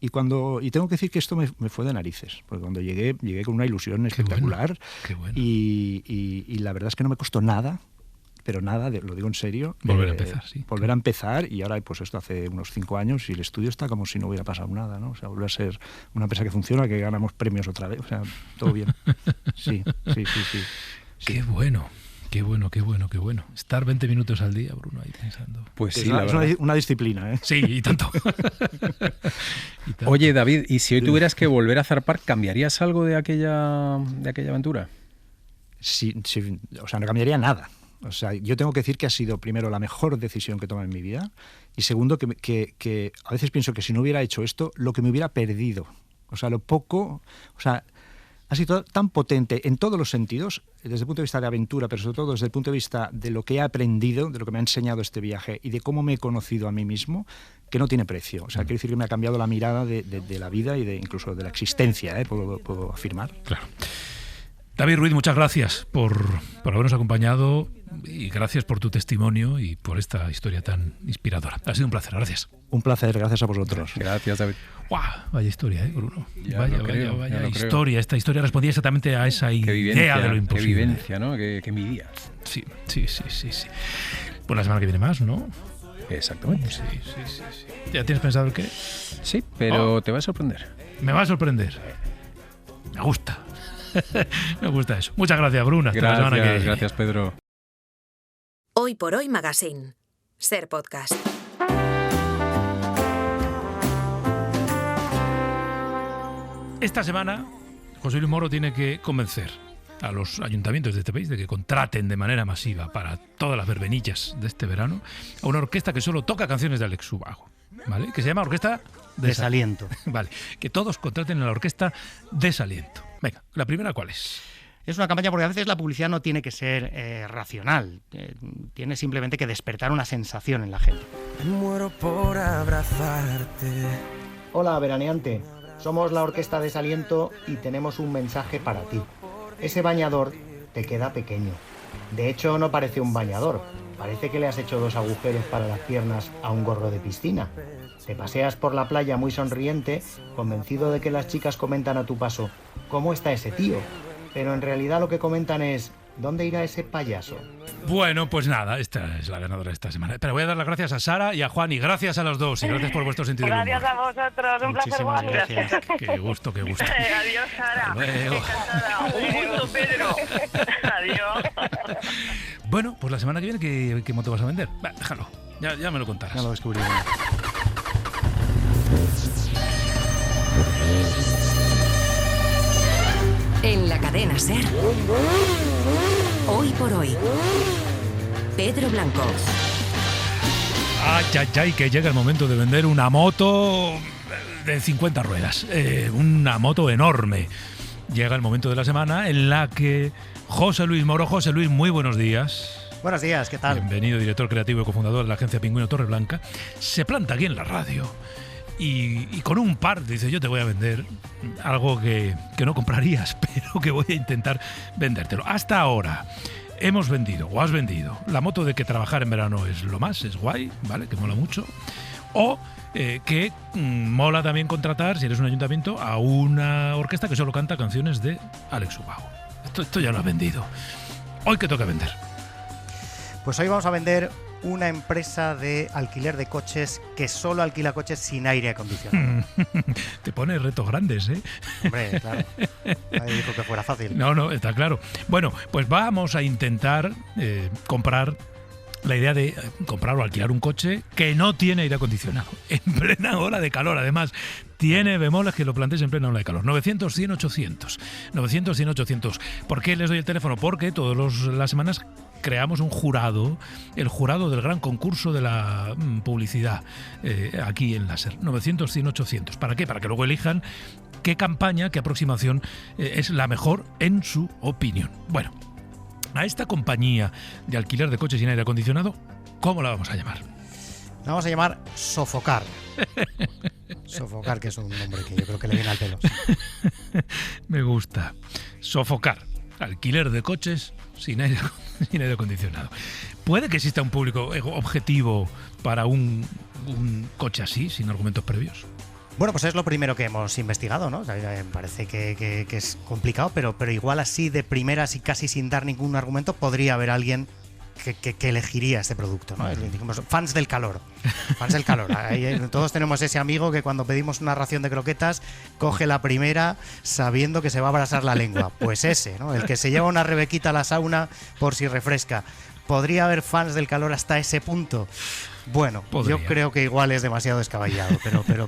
S15: Y tengo que decir que esto me fue de narices, porque cuando llegué con una ilusión espectacular.
S2: Qué bueno.
S15: Y la verdad es que no me costó nada. Pero nada, lo digo en serio.
S2: Volver a empezar, sí.
S15: Volver a empezar, y ahora pues esto hace unos 5 años y el estudio está como si no hubiera pasado nada, ¿no? O sea, volver a ser una empresa que funciona, que ganamos premios otra vez, o sea, todo bien. Sí.
S2: Qué bueno. Qué bueno. Estar 20 minutos al día, Bruno, ahí pensando.
S15: Pues sí, es una disciplina, ¿eh?
S2: Sí, y tanto.
S3: Oye, David, ¿y si hoy tuvieras que volver a zarpar, cambiarías algo de aquella aventura?
S15: Sí, o sea, no cambiaría nada. O sea, yo tengo que decir que ha sido, primero, la mejor decisión que he tomado en mi vida, y segundo, que a veces pienso que si no hubiera hecho esto, lo que me hubiera perdido. O sea, ha sido tan potente en todos los sentidos, desde el punto de vista de aventura, pero sobre todo desde el punto de vista de lo que he aprendido, de lo que me ha enseñado este viaje y de cómo me he conocido a mí mismo, que no tiene precio. O sea, quiero decir que me ha cambiado la mirada de la vida y incluso de la existencia, puedo afirmar.
S2: Claro. David Ruiz, muchas gracias por habernos acompañado y gracias por tu testimonio y por esta historia tan inspiradora. Ha sido un placer, gracias.
S15: Un placer, gracias a vosotros.
S3: Gracias, David.
S2: ¡Guau! Vaya historia, Bruno. Vaya historia.
S3: Creo.
S2: Esta historia respondía exactamente a esa idea de lo imposible.
S3: Qué vivencia, ¿no? Qué envidia.
S2: Sí. Pues la semana que viene más, ¿no?
S3: Exactamente.
S2: Sí. ¿Ya tienes pensado el qué?
S3: Sí, pero te va a sorprender.
S2: Me va a sorprender. Me gusta. Me gusta eso. Muchas gracias, Bruna. Hasta la semana que viene.
S3: Gracias, Pedro.
S1: Hoy por Hoy Magazine. Ser Podcast.
S2: Esta semana, José Luis Moro tiene que convencer a los ayuntamientos de este país de que contraten de manera masiva para todas las verbenillas de este verano a una orquesta que solo toca canciones de Alex Ubago, ¿vale? Que se llama Orquesta
S16: Desaliento.
S2: Vale, que todos contraten a la Orquesta Desaliento. Venga, ¿la primera cuál es?
S16: Es una campaña porque a veces la publicidad no tiene que ser racional, tiene simplemente que despertar una sensación en la gente.
S17: Me muero por abrazarte.
S18: Hola, veraneante. Somos la Orquesta Desaliento y tenemos un mensaje para ti. Ese bañador te queda pequeño. De hecho, no parece un bañador. Parece que le has hecho 2 agujeros para las piernas a un gorro de piscina. Te paseas por la playa muy sonriente, convencido de que las chicas comentan a tu paso: ¿cómo está ese tío? Pero en realidad lo que comentan es: ¿dónde irá ese payaso?
S2: Bueno, pues nada, esta es la ganadora de esta semana. Pero voy a dar las gracias a Sara y a Juan, y gracias a los dos, y gracias por vuestro sentido del humor.
S11: Gracias a vosotros, un placer, Juan.
S16: Gracias.
S2: Qué gusto.
S11: Adiós, Sara. Un gusto, Pedro. Adiós.
S2: Bueno, pues la semana que viene, ¿qué moto vas a vender? Va, déjalo, ya me lo contarás.
S15: Ya lo descubriré.
S1: En la cadena SER. Hoy por Hoy. Pedro Blanco.
S2: Ay, que llega el momento de vender una moto de 50 ruedas. Una moto enorme. Llega el momento de la semana en la que José Luis Moro. José Luis, muy buenos días.
S16: Buenos días, ¿qué tal?
S2: Bienvenido, director creativo y cofundador de la agencia Pingüino Torreblanca. Se planta aquí en la radio y con un par dice, yo te voy a vender algo que no comprarías, pero que voy a intentar vendértelo. Hasta ahora hemos vendido, o has vendido, la moto de que trabajar en verano es lo más, es guay, ¿vale? Que mola mucho. O que mola también contratar, si eres un ayuntamiento, a una orquesta que solo canta canciones de Alex Ubago. Esto ya lo has vendido. ¿Hoy qué toca vender?
S16: Pues hoy vamos a vender una empresa de alquiler de coches que solo alquila coches sin aire acondicionado.
S2: Te pone retos grandes, ¿eh?
S16: Hombre, claro. Nadie dijo que fuera fácil.
S2: No, está claro. Bueno, pues vamos a intentar comprar la idea de comprar o alquilar un coche que no tiene aire acondicionado en plena ola de calor. Además, tiene bemoles que lo plantees en plena ola de calor. 900, 100, 800. 900, 100, 800. ¿Por qué les doy el teléfono? Porque todas las semanas creamos un jurado, el jurado del gran concurso de la publicidad aquí en Láser. 900, 100, 800. ¿Para qué? Para que luego elijan qué campaña, qué aproximación es la mejor en su opinión. Bueno, a esta compañía de alquiler de coches sin aire acondicionado, ¿cómo la vamos a llamar?
S16: La vamos a llamar Sofocar. Sofocar, que es un nombre que yo creo que le viene al pelo. Sí.
S2: Me gusta. Sofocar. Alquiler de coches sin aire acondicionado. ¿Puede que exista un público objetivo para un coche así, sin argumentos previos?
S16: Bueno, pues es lo primero que hemos investigado, ¿no? Me parece que es complicado, pero igual así de primeras y casi sin dar ningún argumento podría haber alguien que elegiría este producto, ¿no? Dijimos, fans del calor. Fans del calor. Todos tenemos ese amigo que cuando pedimos una ración de croquetas coge la primera sabiendo que se va a abrasar la lengua. Pues ese, ¿no? El que se lleva una rebequita a la sauna por si refresca. ¿Podría haber fans del calor hasta ese punto? Bueno, podría. Yo creo que igual es demasiado descabellado,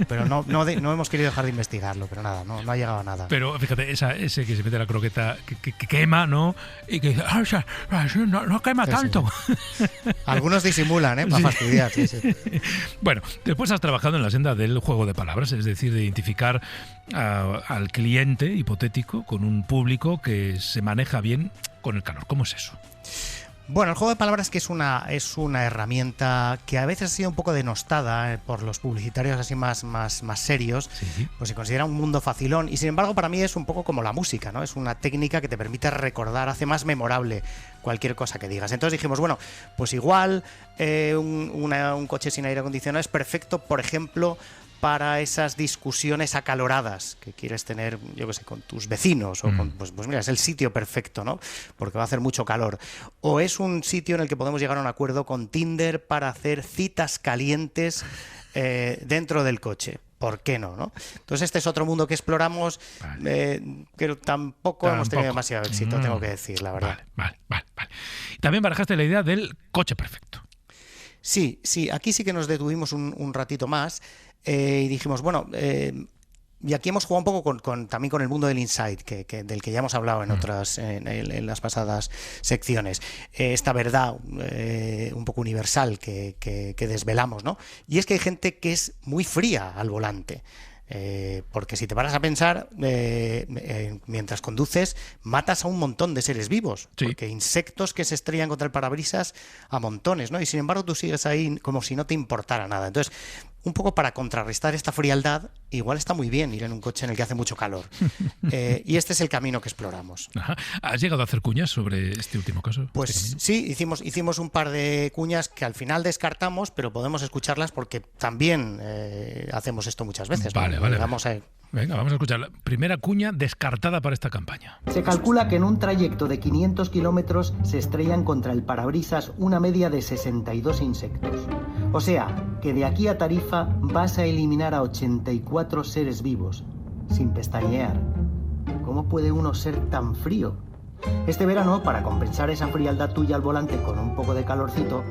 S16: pero no hemos querido dejar de investigarlo, pero nada, no ha llegado a nada.
S2: Pero fíjate, ese que se mete la croqueta que quema, ¿no? Y que dice, no quema tanto.
S16: Sí. Algunos disimulan, para fastidiar. Sí.
S2: Bueno, después has trabajado en la senda del juego de palabras, es decir, de identificar al cliente hipotético con un público que se maneja bien con el calor. ¿Cómo es eso?
S16: Bueno, el juego de palabras que es una herramienta que a veces ha sido un poco denostada por los publicitarios así más serios, sí. Pues se considera un mundo facilón y sin embargo para mí es un poco como la música, ¿no? Es una técnica que te permite recordar, hace más memorable cualquier cosa que digas. Entonces dijimos, bueno, pues igual un coche sin aire acondicionado es perfecto, por ejemplo, para esas discusiones acaloradas que quieres tener, yo qué sé, con tus vecinos o con, pues mira, es el sitio perfecto, ¿no? Porque va a hacer mucho calor. O es un sitio en el que podemos llegar a un acuerdo con Tinder para hacer citas calientes dentro del coche. ¿Por qué no? Entonces este es otro mundo que exploramos, pero tampoco hemos tenido demasiado éxito, tengo que decir, la verdad.
S2: Vale. También barajaste la idea del coche perfecto.
S16: Sí, aquí sí que nos detuvimos un ratito más. Y dijimos, bueno, y aquí hemos jugado un poco también con el mundo del insight, del que ya hemos hablado en las pasadas secciones. Esta verdad un poco universal que desvelamos, ¿no? Y es que hay gente que es muy fría al volante. Porque si te paras a pensar, mientras conduces, matas a un montón de seres vivos. Sí. Porque insectos que se estrellan contra el parabrisas a montones, ¿no? Y sin embargo tú sigues ahí como si no te importara nada. Entonces, un poco para contrarrestar esta frialdad, igual está muy bien ir en un coche en el que hace mucho calor. Y este es el camino que exploramos.
S2: Ajá. ¿Has llegado a hacer cuñas sobre este último caso?
S16: Pues sí, hicimos un par de cuñas que al final descartamos, pero podemos escucharlas porque también hacemos esto muchas veces.
S2: Vale.
S16: Venga,
S2: vamos a escuchar la primera cuña descartada para esta campaña.
S18: Se calcula que en un trayecto de 500 kilómetros se estrellan contra el parabrisas una media de 62 insectos. O sea, que de aquí a Tarifa vas a eliminar a 84 seres vivos, sin pestañear. ¿Cómo puede uno ser tan frío? Este verano, para compensar esa frialdad tuya al volante con un poco de calorcito,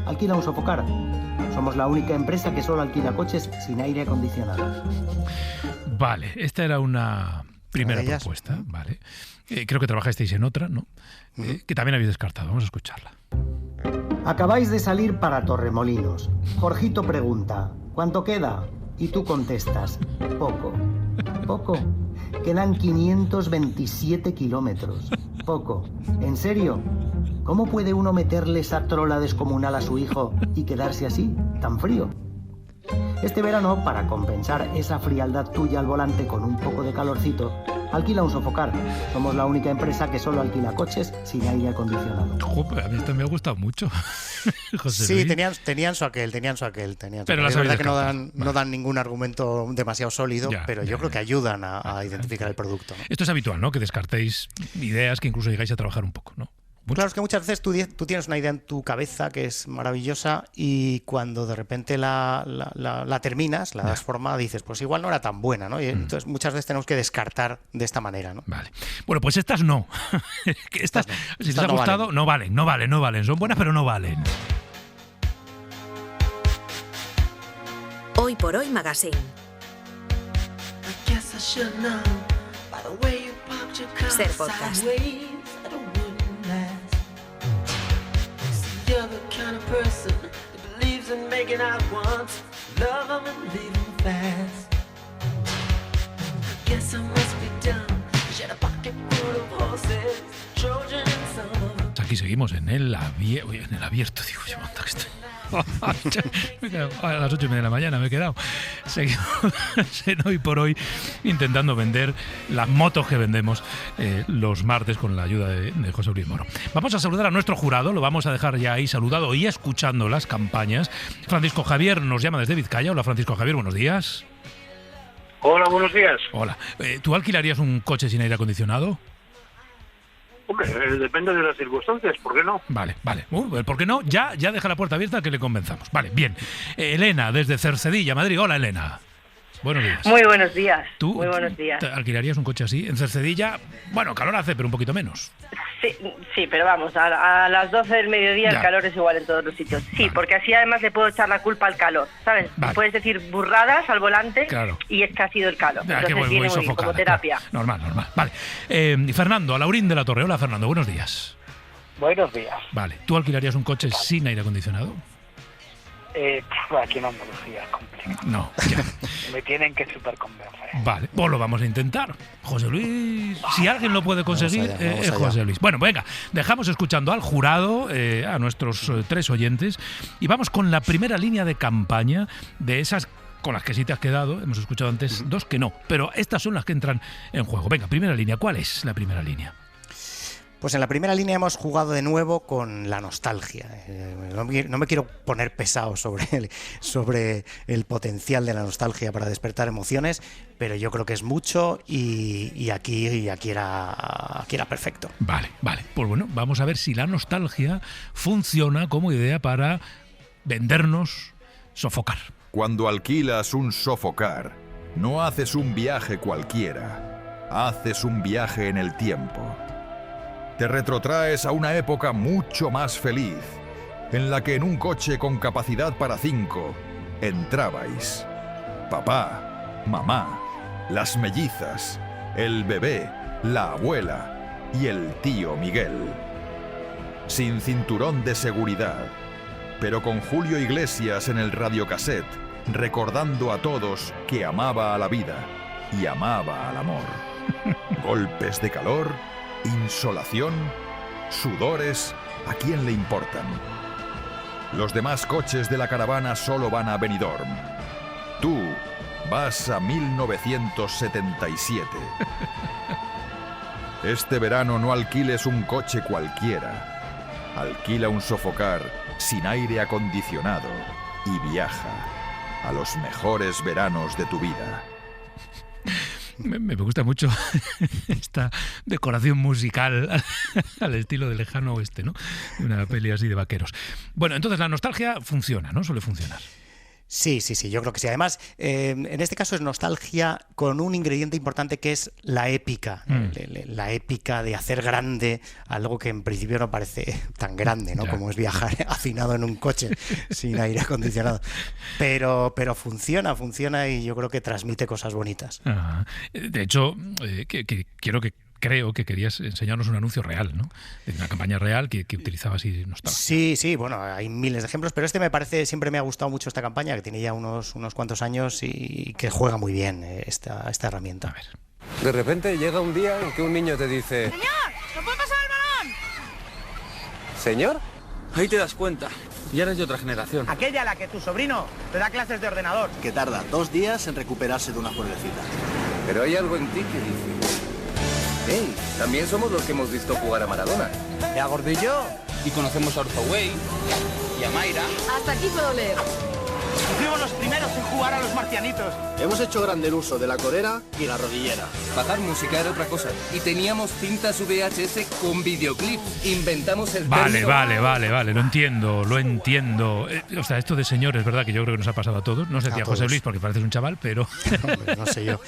S18: alquila un Sofocar. Somos la única empresa que solo alquila coches sin aire acondicionado.
S2: Vale, esta era una primera propuesta, vale. Creo que trabajasteis en otra, ¿no? Que también habéis descartado. Vamos a escucharla.
S18: Acabáis de salir para Torremolinos. Jorgito pregunta, ¿cuánto queda? Y tú contestas, poco. ¿Poco? Quedan 527 kilómetros. Poco. ¿En serio? ¿Cómo puede uno meterle esa trola descomunal a su hijo y quedarse así, tan frío? Este verano, para compensar esa frialdad tuya al volante con un poco de calorcito, alquila un Sofocar. Somos la única empresa que solo alquila coches sin aire acondicionado.
S2: Joder, a mí esto me ha gustado mucho. José
S16: Sí,
S2: Luis.
S16: tenían su aquel.
S2: Pero
S16: es verdad que no dan ningún argumento demasiado sólido, pero yo creo que ayudan a identificar el producto, ¿no?
S2: Esto es habitual, ¿no? Que descartéis ideas, que incluso llegáis a trabajar un poco, ¿no?
S16: Claro, es que muchas veces tú tienes una idea en tu cabeza que es maravillosa y cuando de repente la terminas, la das forma, dices, pues igual no era tan buena, ¿no? Y entonces muchas veces tenemos que descartar de esta manera, ¿no?
S2: Vale. Bueno, pues estas no. Estas, si les ha gustado, no valen. Son buenas, pero no valen.
S1: Hoy por Hoy Magazine. Ser podcast.
S17: You're the kind of person that believes in making out once, love them and leave them fast. Guess I must be dumb. Shed a pocket full of horses, Trojan and some of them.
S2: Aquí seguimos en el abierto, digo yo, anda que estoy. Me he quedado a las 8:30 de la mañana, me he quedado. Seguimos en Hoy por Hoy intentando vender las motos que vendemos los martes con la ayuda de José Luis Moro. Vamos a saludar a nuestro jurado, lo vamos a dejar ya ahí saludado y escuchando las campañas. Francisco Javier nos llama desde Vizcaya. Hola Francisco Javier, buenos días.
S19: Hola, buenos días.
S2: Hola. ¿Tú alquilarías un coche sin aire acondicionado?
S19: Hombre, depende de las circunstancias, ¿por qué no?
S2: Vale. ¿Por qué no? Ya deja la puerta abierta que le convenzamos. Vale, bien. Elena, desde Cercedilla, Madrid. Hola, Elena. Buenos días.
S20: Muy buenos días.
S2: ¿Tú
S20: muy buenos días.
S2: alquilarías un coche así? En Cercedilla, bueno, calor hace, pero un poquito menos.
S20: Sí, pero vamos, a las 12 del mediodía
S2: Ya.
S20: el calor es igual en todos los sitios. Sí, porque así además le puedo echar la culpa al calor, ¿sabes?
S2: Vale.
S20: Puedes decir burradas al volante
S2: Claro.
S20: y es que ha sido el calor.
S2: Ya, que
S20: Entonces
S2: voy
S20: viene muy bien,
S2: sofocada,
S20: como terapia.
S2: claro. Normal. Vale. Fernando, a Laurín de la Torre. Hola, Fernando, buenos días.
S21: Buenos días.
S2: Vale. ¿Tú alquilarías un coche sin aire acondicionado?
S21: Aquí en Andalucía es complicado.
S2: No, ya.
S21: Me tienen que super convencer.
S2: Vale, pues lo vamos a intentar. José Luis, si alguien lo puede conseguir,
S21: Vamos allá.
S2: es José Luis. Bueno, venga, dejamos escuchando al jurado, a nuestros 3 oyentes, y vamos con la primera línea de campaña de esas con las que sí te has quedado. Hemos escuchado antes 2 que no, pero estas son las que entran en juego. Venga, primera línea. ¿Cuál es la primera línea?
S16: Pues en la primera línea hemos jugado de nuevo con la nostalgia. No me quiero poner pesado sobre el potencial de la nostalgia para despertar emociones, pero yo creo que es mucho y aquí era perfecto.
S2: Vale. Pues bueno, vamos a ver si la nostalgia funciona como idea para vendernos Sofocar.
S22: Cuando alquilas un Sofocar, no haces un viaje cualquiera, haces un viaje en el tiempo. Te retrotraes a una época mucho más feliz, en la que en un coche con capacidad para 5 entrabais papá, mamá, las mellizas, el bebé, la abuela y el tío Miguel. Sin cinturón de seguridad, pero con Julio Iglesias en el radiocassette, recordando a todos que amaba a la vida y amaba al amor. Golpes de calor, insolación, sudores, ¿a quién le importan? Los demás coches de la caravana solo van a Benidorm. Tú vas a 1977. Este verano no alquiles un coche cualquiera. Alquila un Sofocar sin aire acondicionado y viaja a los mejores veranos de tu vida.
S2: Me gusta mucho esta decoración musical al estilo de Lejano Oeste, ¿no? De una peli así de vaqueros. Bueno, entonces la nostalgia funciona, ¿no? Suele funcionar.
S16: Sí, yo creo que sí. Además, en este caso es nostalgia con un ingrediente importante que es la épica. La épica de hacer grande algo que en principio no parece tan grande, ¿no? Como es viajar hacinado en un coche sin aire acondicionado. Pero funciona y yo creo que transmite cosas bonitas.
S2: De hecho, creo que querías enseñarnos un anuncio real, ¿no? De una campaña real que utilizaba así nostalgia.
S16: Sí, bueno, hay miles de ejemplos, pero siempre me ha gustado mucho esta campaña, que tiene ya unos cuantos años y que juega muy bien esta herramienta.
S2: A ver.
S23: De repente llega un día en que un niño te dice:
S24: ¡Señor! ¿No puede pasar el balón?
S23: ¿Señor?
S24: Ahí te das cuenta.
S8: Ya eres de otra generación.
S18: Aquella a la que tu sobrino te da clases de ordenador.
S10: Que tarda 2 días en recuperarse de una juerguecita.
S23: Pero hay algo en ti que dice... ¡Hey! También somos los que hemos visto jugar a Maradona.
S18: ¿Y a Gordillo?
S8: Y conocemos a Orzoway y a Mayra.
S12: Hasta aquí puedo leer.
S18: Fuimos los primeros en jugar a los marcianitos.
S10: Hemos hecho grande uso de la corera y la rodillera.
S23: Bajar música era otra cosa. Y teníamos cintas VHS con videoclips. Inventamos el
S2: Vale,
S23: término...
S2: lo entiendo. O sea, esto de señor es verdad que yo creo que nos ha pasado a todos. No sé si a José Luis, porque pareces un chaval, pero...
S16: Hombre, no sé yo.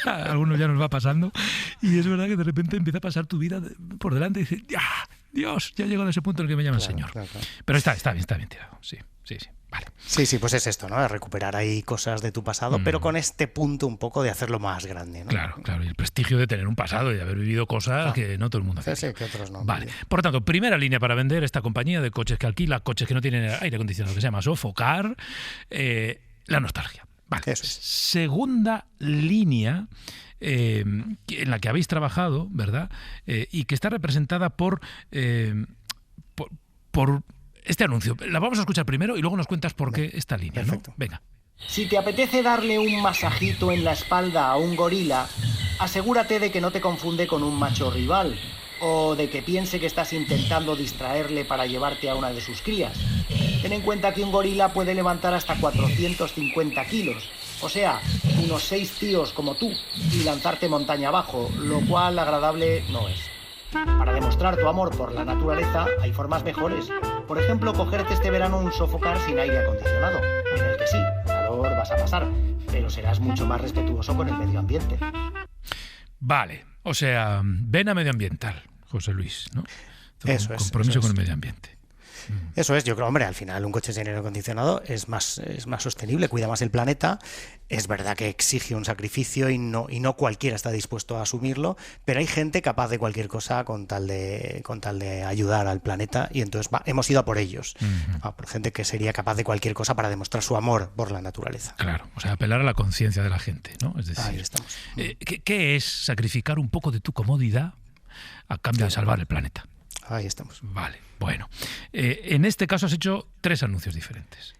S2: A algunos ya nos va pasando. Y es verdad que de repente empieza a pasar tu vida por delante y dices, Dios, ya llego a ese punto en el que me llaman señor. Claro. Pero está bien tirado, sí. Vale.
S16: Sí, pues es esto, ¿no? De recuperar ahí cosas de tu pasado, pero con este punto un poco de hacerlo más grande, ¿no?
S2: Claro, y el prestigio de tener un pasado y de haber vivido cosas que no todo el mundo hace.
S16: Sí, que otros no.
S2: Vale. Por lo tanto, primera línea para vender esta compañía de coches que alquila coches que no tienen aire acondicionado, que se llama Sofocar, la nostalgia. Vale. Eso es. Segunda línea en la que habéis trabajado, ¿verdad? Y que está representada por este anuncio. La vamos a escuchar primero y luego nos cuentas por qué esta línea,
S16: perfecto.
S2: ¿no? Venga.
S18: Si te apetece darle un masajito en la espalda a un gorila, asegúrate de que no te confunde con un macho rival o de que piense que estás intentando distraerle para llevarte a una de sus crías. Ten en cuenta que un gorila puede levantar hasta 450 kilos, o sea, unos 6 tíos como tú, y lanzarte montaña abajo, lo cual agradable no es. Para demostrar tu amor por la naturaleza hay formas mejores. Por ejemplo, cogerte este verano un Sofocar sin aire acondicionado, en el que sí, calor vas a pasar, pero serás mucho más respetuoso con el medio ambiente.
S2: Vale, o sea, vena medioambiental, José Luis, ¿no?
S16: Eso es.
S2: Compromiso con el medio ambiente.
S16: Eso es, yo creo, hombre, al final un coche sin aire acondicionado es más sostenible, cuida más el planeta. Es verdad que exige un sacrificio y no cualquiera está dispuesto a asumirlo, pero hay gente capaz de cualquier cosa con tal de ayudar al planeta, y entonces hemos ido a por ellos, por gente que sería capaz de cualquier cosa para demostrar su amor por la naturaleza.
S2: Claro, o sea, apelar a la conciencia de la gente, ¿no? Es decir,
S16: ahí estamos.
S2: ¿Qué es sacrificar un poco de tu comodidad a cambio de salvar el planeta?
S16: Ahí estamos.
S2: Vale, bueno. En este caso has hecho 3 anuncios diferentes.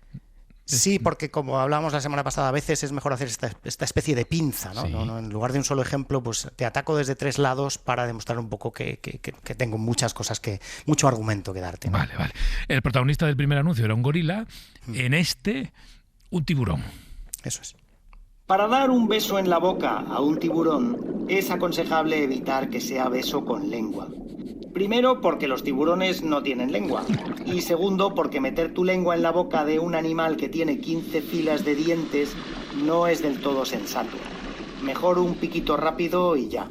S16: Sí, porque como hablábamos la semana pasada, a veces es mejor hacer esta especie de pinza, ¿no?
S2: Sí.
S16: No, en lugar de un solo ejemplo, pues te ataco desde 3 lados para demostrar un poco que tengo muchas cosas, mucho argumento que darte, ¿no?
S2: Vale. El protagonista del primer anuncio era un gorila, en este, un tiburón.
S16: Eso es.
S18: Para dar un beso en la boca a un tiburón es aconsejable evitar que sea beso con lengua. Primero, porque los tiburones no tienen lengua. Y segundo, porque meter tu lengua en la boca de un animal que tiene 15 filas de dientes no es del todo sensato. Mejor un piquito rápido y ya.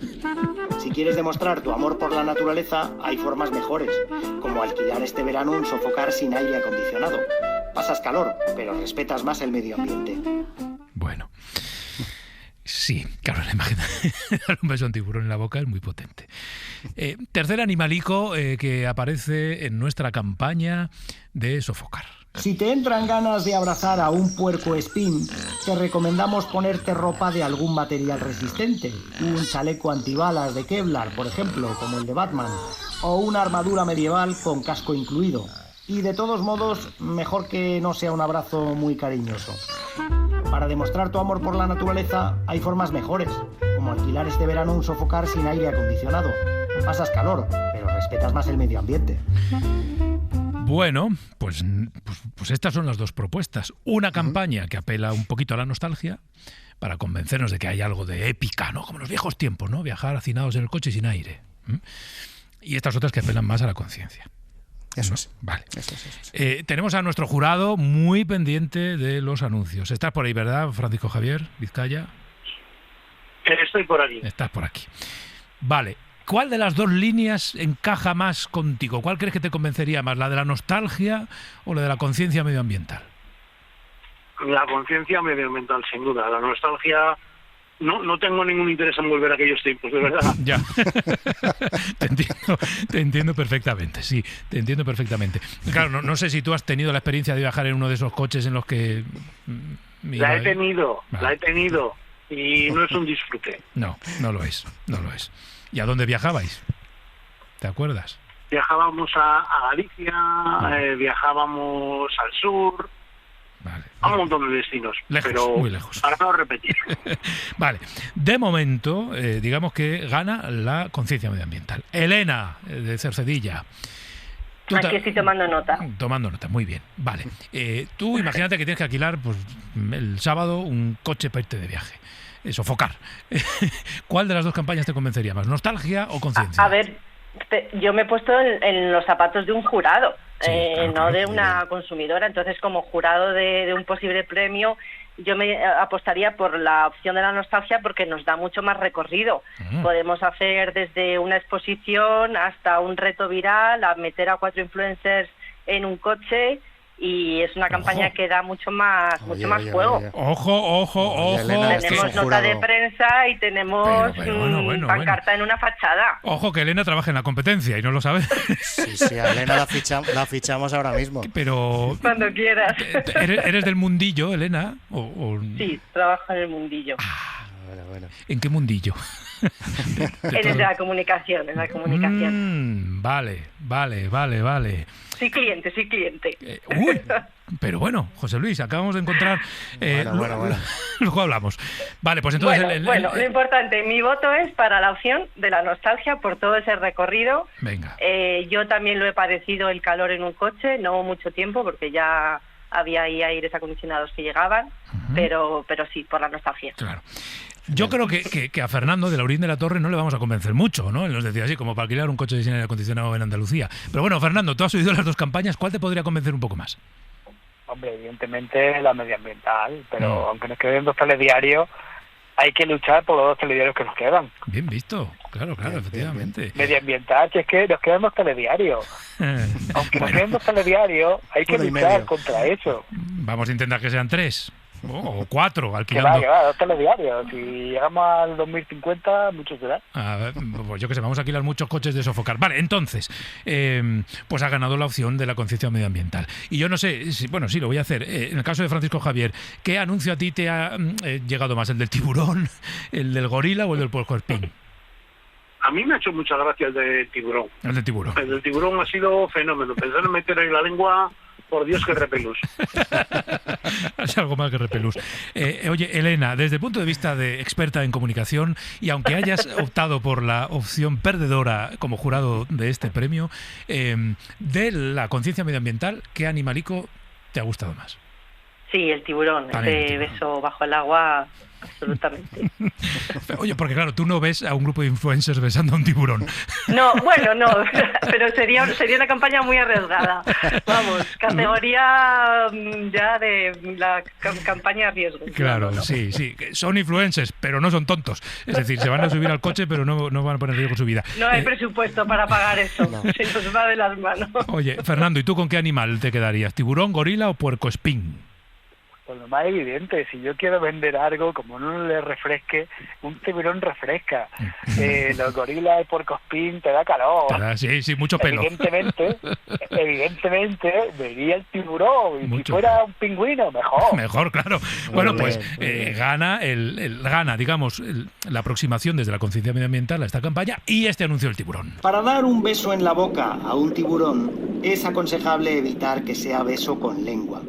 S18: Si quieres demostrar tu amor por la naturaleza, hay formas mejores, como alquilar este verano un Sofocar sin aire acondicionado. Pasas calor, pero respetas más el medio ambiente.
S2: Bueno. Sí, claro, la imagen de dar un beso a un tiburón en la boca es muy potente. Tercer animalico que aparece en nuestra campaña de Sofocar.
S18: Si te entran ganas de abrazar a un puercoespín, te recomendamos ponerte ropa de algún material resistente. Un chaleco antibalas de Kevlar, por ejemplo, como el de Batman, o una armadura medieval con casco incluido. Y de todos modos, mejor que no sea un abrazo muy cariñoso. Para demostrar tu amor por la naturaleza hay formas mejores, como alquilar este verano un Sofocar sin aire acondicionado. Pasas calor, pero respetas más el medio ambiente.
S2: Bueno, pues estas son las 2 propuestas. Una campaña que apela un poquito a la nostalgia para convencernos de que hay algo de épica, ¿no? Como en los viejos tiempos, ¿no? Viajar hacinados en el coche sin aire. Y estas otras que apelan más a la conciencia.
S16: Eso es.
S2: Vale.
S16: Eso es.
S2: Tenemos a nuestro jurado muy pendiente de los anuncios. Estás por ahí, ¿verdad, Francisco Javier Vizcaya?
S19: Estoy por aquí.
S2: Estás por aquí. Vale. ¿Cuál de las 2 líneas encaja más contigo? ¿Cuál crees que te convencería más? ¿La de la nostalgia o la de la conciencia medioambiental?
S19: La conciencia medioambiental, sin duda. La nostalgia... No tengo ningún interés en volver a aquellos tiempos, de verdad.
S2: Ya. Te entiendo perfectamente, sí, te entiendo perfectamente. Claro, no sé si tú has tenido la experiencia de viajar en uno de esos coches en los que...
S19: La he tenido, y no es un disfrute.
S2: No lo es. ¿Y a dónde viajabais? ¿Te acuerdas?
S19: viajábamos a Galicia, viajábamos al sur, a un montón de destinos,
S2: lejos,
S19: pero
S2: muy lejos.
S19: para no repetir.
S2: Vale, de momento, digamos que gana la conciencia medioambiental. Elena, de Cercedilla.
S20: Aquí estoy tomando nota.
S2: Tomando nota, muy bien. Vale. Tú imagínate que tienes que alquilar pues, el sábado un coche para irte de viaje. Sofocar. ¿Cuál de las dos campañas te convencería más? ¿Nostalgia o conciencia?
S20: A ver, yo me he puesto en los zapatos de un jurado, no de una consumidora. Entonces, como jurado de un posible premio, yo me apostaría por la opción de la nostalgia porque nos da mucho más recorrido. Podemos hacer desde una exposición hasta un reto viral, a meter a 4 influencers en un coche, y es una campaña que da mucho más juego.
S2: Ojo.
S20: Tenemos nota de prensa y tenemos pancarta en una fachada.
S2: Ojo, que Elena trabaja en la competencia y no lo sabe.
S16: Sí, a Elena la fichamos ahora mismo.
S2: Pero
S20: cuando quieras.
S2: ¿Eres del mundillo, Elena?
S20: Sí, trabajo en el mundillo.
S16: Bueno.
S2: ¿En qué mundillo?
S20: En la comunicación,
S2: Vale.
S20: Soy cliente.
S2: Uy, pero bueno, José Luis, acabamos de encontrar...
S16: Bueno.
S2: Luego hablamos. Vale, pues entonces...
S20: Lo importante, mi voto es para la opción de la nostalgia por todo ese recorrido.
S2: Venga.
S20: Yo también lo he padecido, el calor en un coche, no mucho tiempo, porque ya había ahí aires acondicionados que llegaban, pero sí, por la nostalgia.
S2: Claro. Yo creo que a Fernando de Laurín de la Torre no le vamos a convencer mucho, ¿no? Él nos decía así, como para alquilar un coche sin aire acondicionado en Andalucía. Pero bueno, Fernando, tú has oído las dos campañas, ¿cuál te podría convencer un poco más?
S21: Hombre, evidentemente la medioambiental, pero aunque nos queden 2 telediarios, hay que luchar por los 2 telediarios que nos quedan.
S2: Bien visto, claro, efectivamente.
S21: Medioambiental, si es que nos quedan 2 telediarios. Aunque nos queden 2 telediarios, hay que luchar contra eso.
S2: Vamos a intentar que sean 3. O 4, alquilando.
S21: Que va, 2 telediarios. Si llegamos al 2050, muchos serán.
S2: Pues yo que sé, vamos a alquilar muchos coches de sofocar. Vale, entonces, pues ha ganado la opción de la conciencia medioambiental. Y yo no sé, sí, lo voy a hacer. En el caso de Francisco Javier, ¿qué anuncio a ti te ha llegado más? ¿El del tiburón, el del gorila o el del puercoespín?
S19: A mí me ha hecho mucha gracia el del tiburón.
S2: El del tiburón.
S19: El del tiburón ha sido fenómeno. Pensar en meter ahí la lengua... Por Dios, que repelús.
S2: Es algo más que repelús. Oye, Elena, desde el punto de vista de experta en comunicación, y aunque hayas optado por la opción perdedora como jurado de este premio, de la conciencia medioambiental, ¿qué animalico te ha gustado más?
S20: Sí, el tiburón. Ese beso bajo el agua, absolutamente.
S2: Oye, porque claro, tú no ves a un grupo de influencers besando a un tiburón.
S20: No, pero sería una campaña muy arriesgada. Vamos, categoría ya de la campaña a riesgo.
S2: Claro, ¿no? Sí, son influencers, pero no son tontos. Es decir, se van a subir al coche, pero no van a poner en riesgo su vida.
S20: No hay presupuesto para pagar eso, se nos va de las manos.
S2: Oye, Fernando, ¿y tú con qué animal te quedarías? ¿Tiburón, gorila o puercoespín?
S21: Pues lo más evidente, si yo quiero vender algo, como no le refresque, un tiburón refresca. Los gorilas y puercoespín te da calor.
S2: Sí, mucho pelo.
S21: Evidentemente, vería el tiburón. Y mucho. Si fuera un pingüino, mejor.
S2: Mejor, claro. Bueno, pues gana digamos, la aproximación desde la conciencia medioambiental a esta campaña y este anuncio del tiburón.
S18: Para dar un beso en la boca a un tiburón, es aconsejable evitar que sea beso con lengua.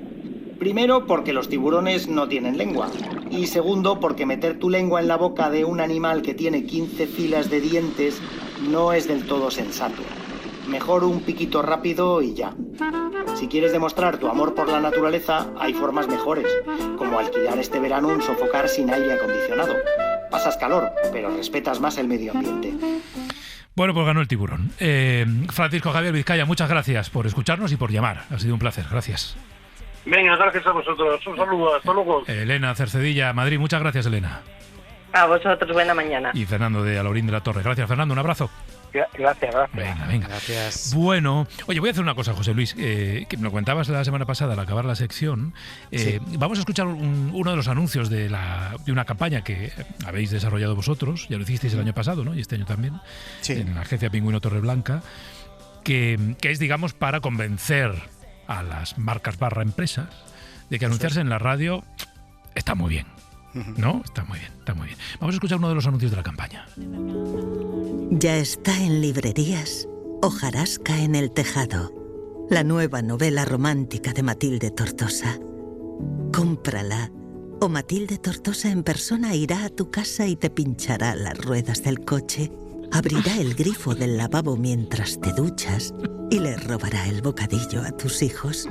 S18: Primero, porque los tiburones no tienen lengua. Y segundo, porque meter tu lengua en la boca de un animal que tiene 15 filas de dientes no es del todo sensato. Mejor un piquito rápido y ya. Si quieres demostrar tu amor por la naturaleza, hay formas mejores, como alquilar este verano un sofocar sin aire acondicionado. Pasas calor, pero respetas más el medio ambiente.
S2: Bueno, pues ganó el tiburón. Francisco Javier Vizcaya, muchas gracias por escucharnos y por llamar. Ha sido un placer. Gracias.
S19: Venga, gracias a vosotros. Un saludo, hasta luego.
S2: Elena Cercedilla, Madrid. Muchas gracias, Elena.
S20: A vosotros, buena mañana.
S2: Y Fernando de Laurín de la Torre. Gracias, Fernando. Un abrazo.
S21: Gracias.
S2: Venga.
S16: Gracias.
S2: Bueno, oye, voy a hacer una cosa, José Luis, que me lo comentabas la semana pasada al acabar la sección. Sí. Vamos a escuchar uno de los anuncios de una campaña que habéis desarrollado vosotros. Ya lo hicisteis el año pasado, ¿no? Y este año también. Sí. En la agencia Pingüino Torreblanca, que es, digamos, para convencer a las marcas / empresas de que anunciarse en la radio está muy bien, ¿no? Está muy bien. Vamos a escuchar uno de los anuncios de la campaña.
S5: Ya está en librerías Hojarasca en el tejado, la nueva novela romántica de Matilde Tortosa. Cómprala, o Matilde Tortosa en persona irá a tu casa y te pinchará las ruedas del coche, abrirá el grifo del lavabo mientras te duchas y le robará el bocadillo a tus hijos.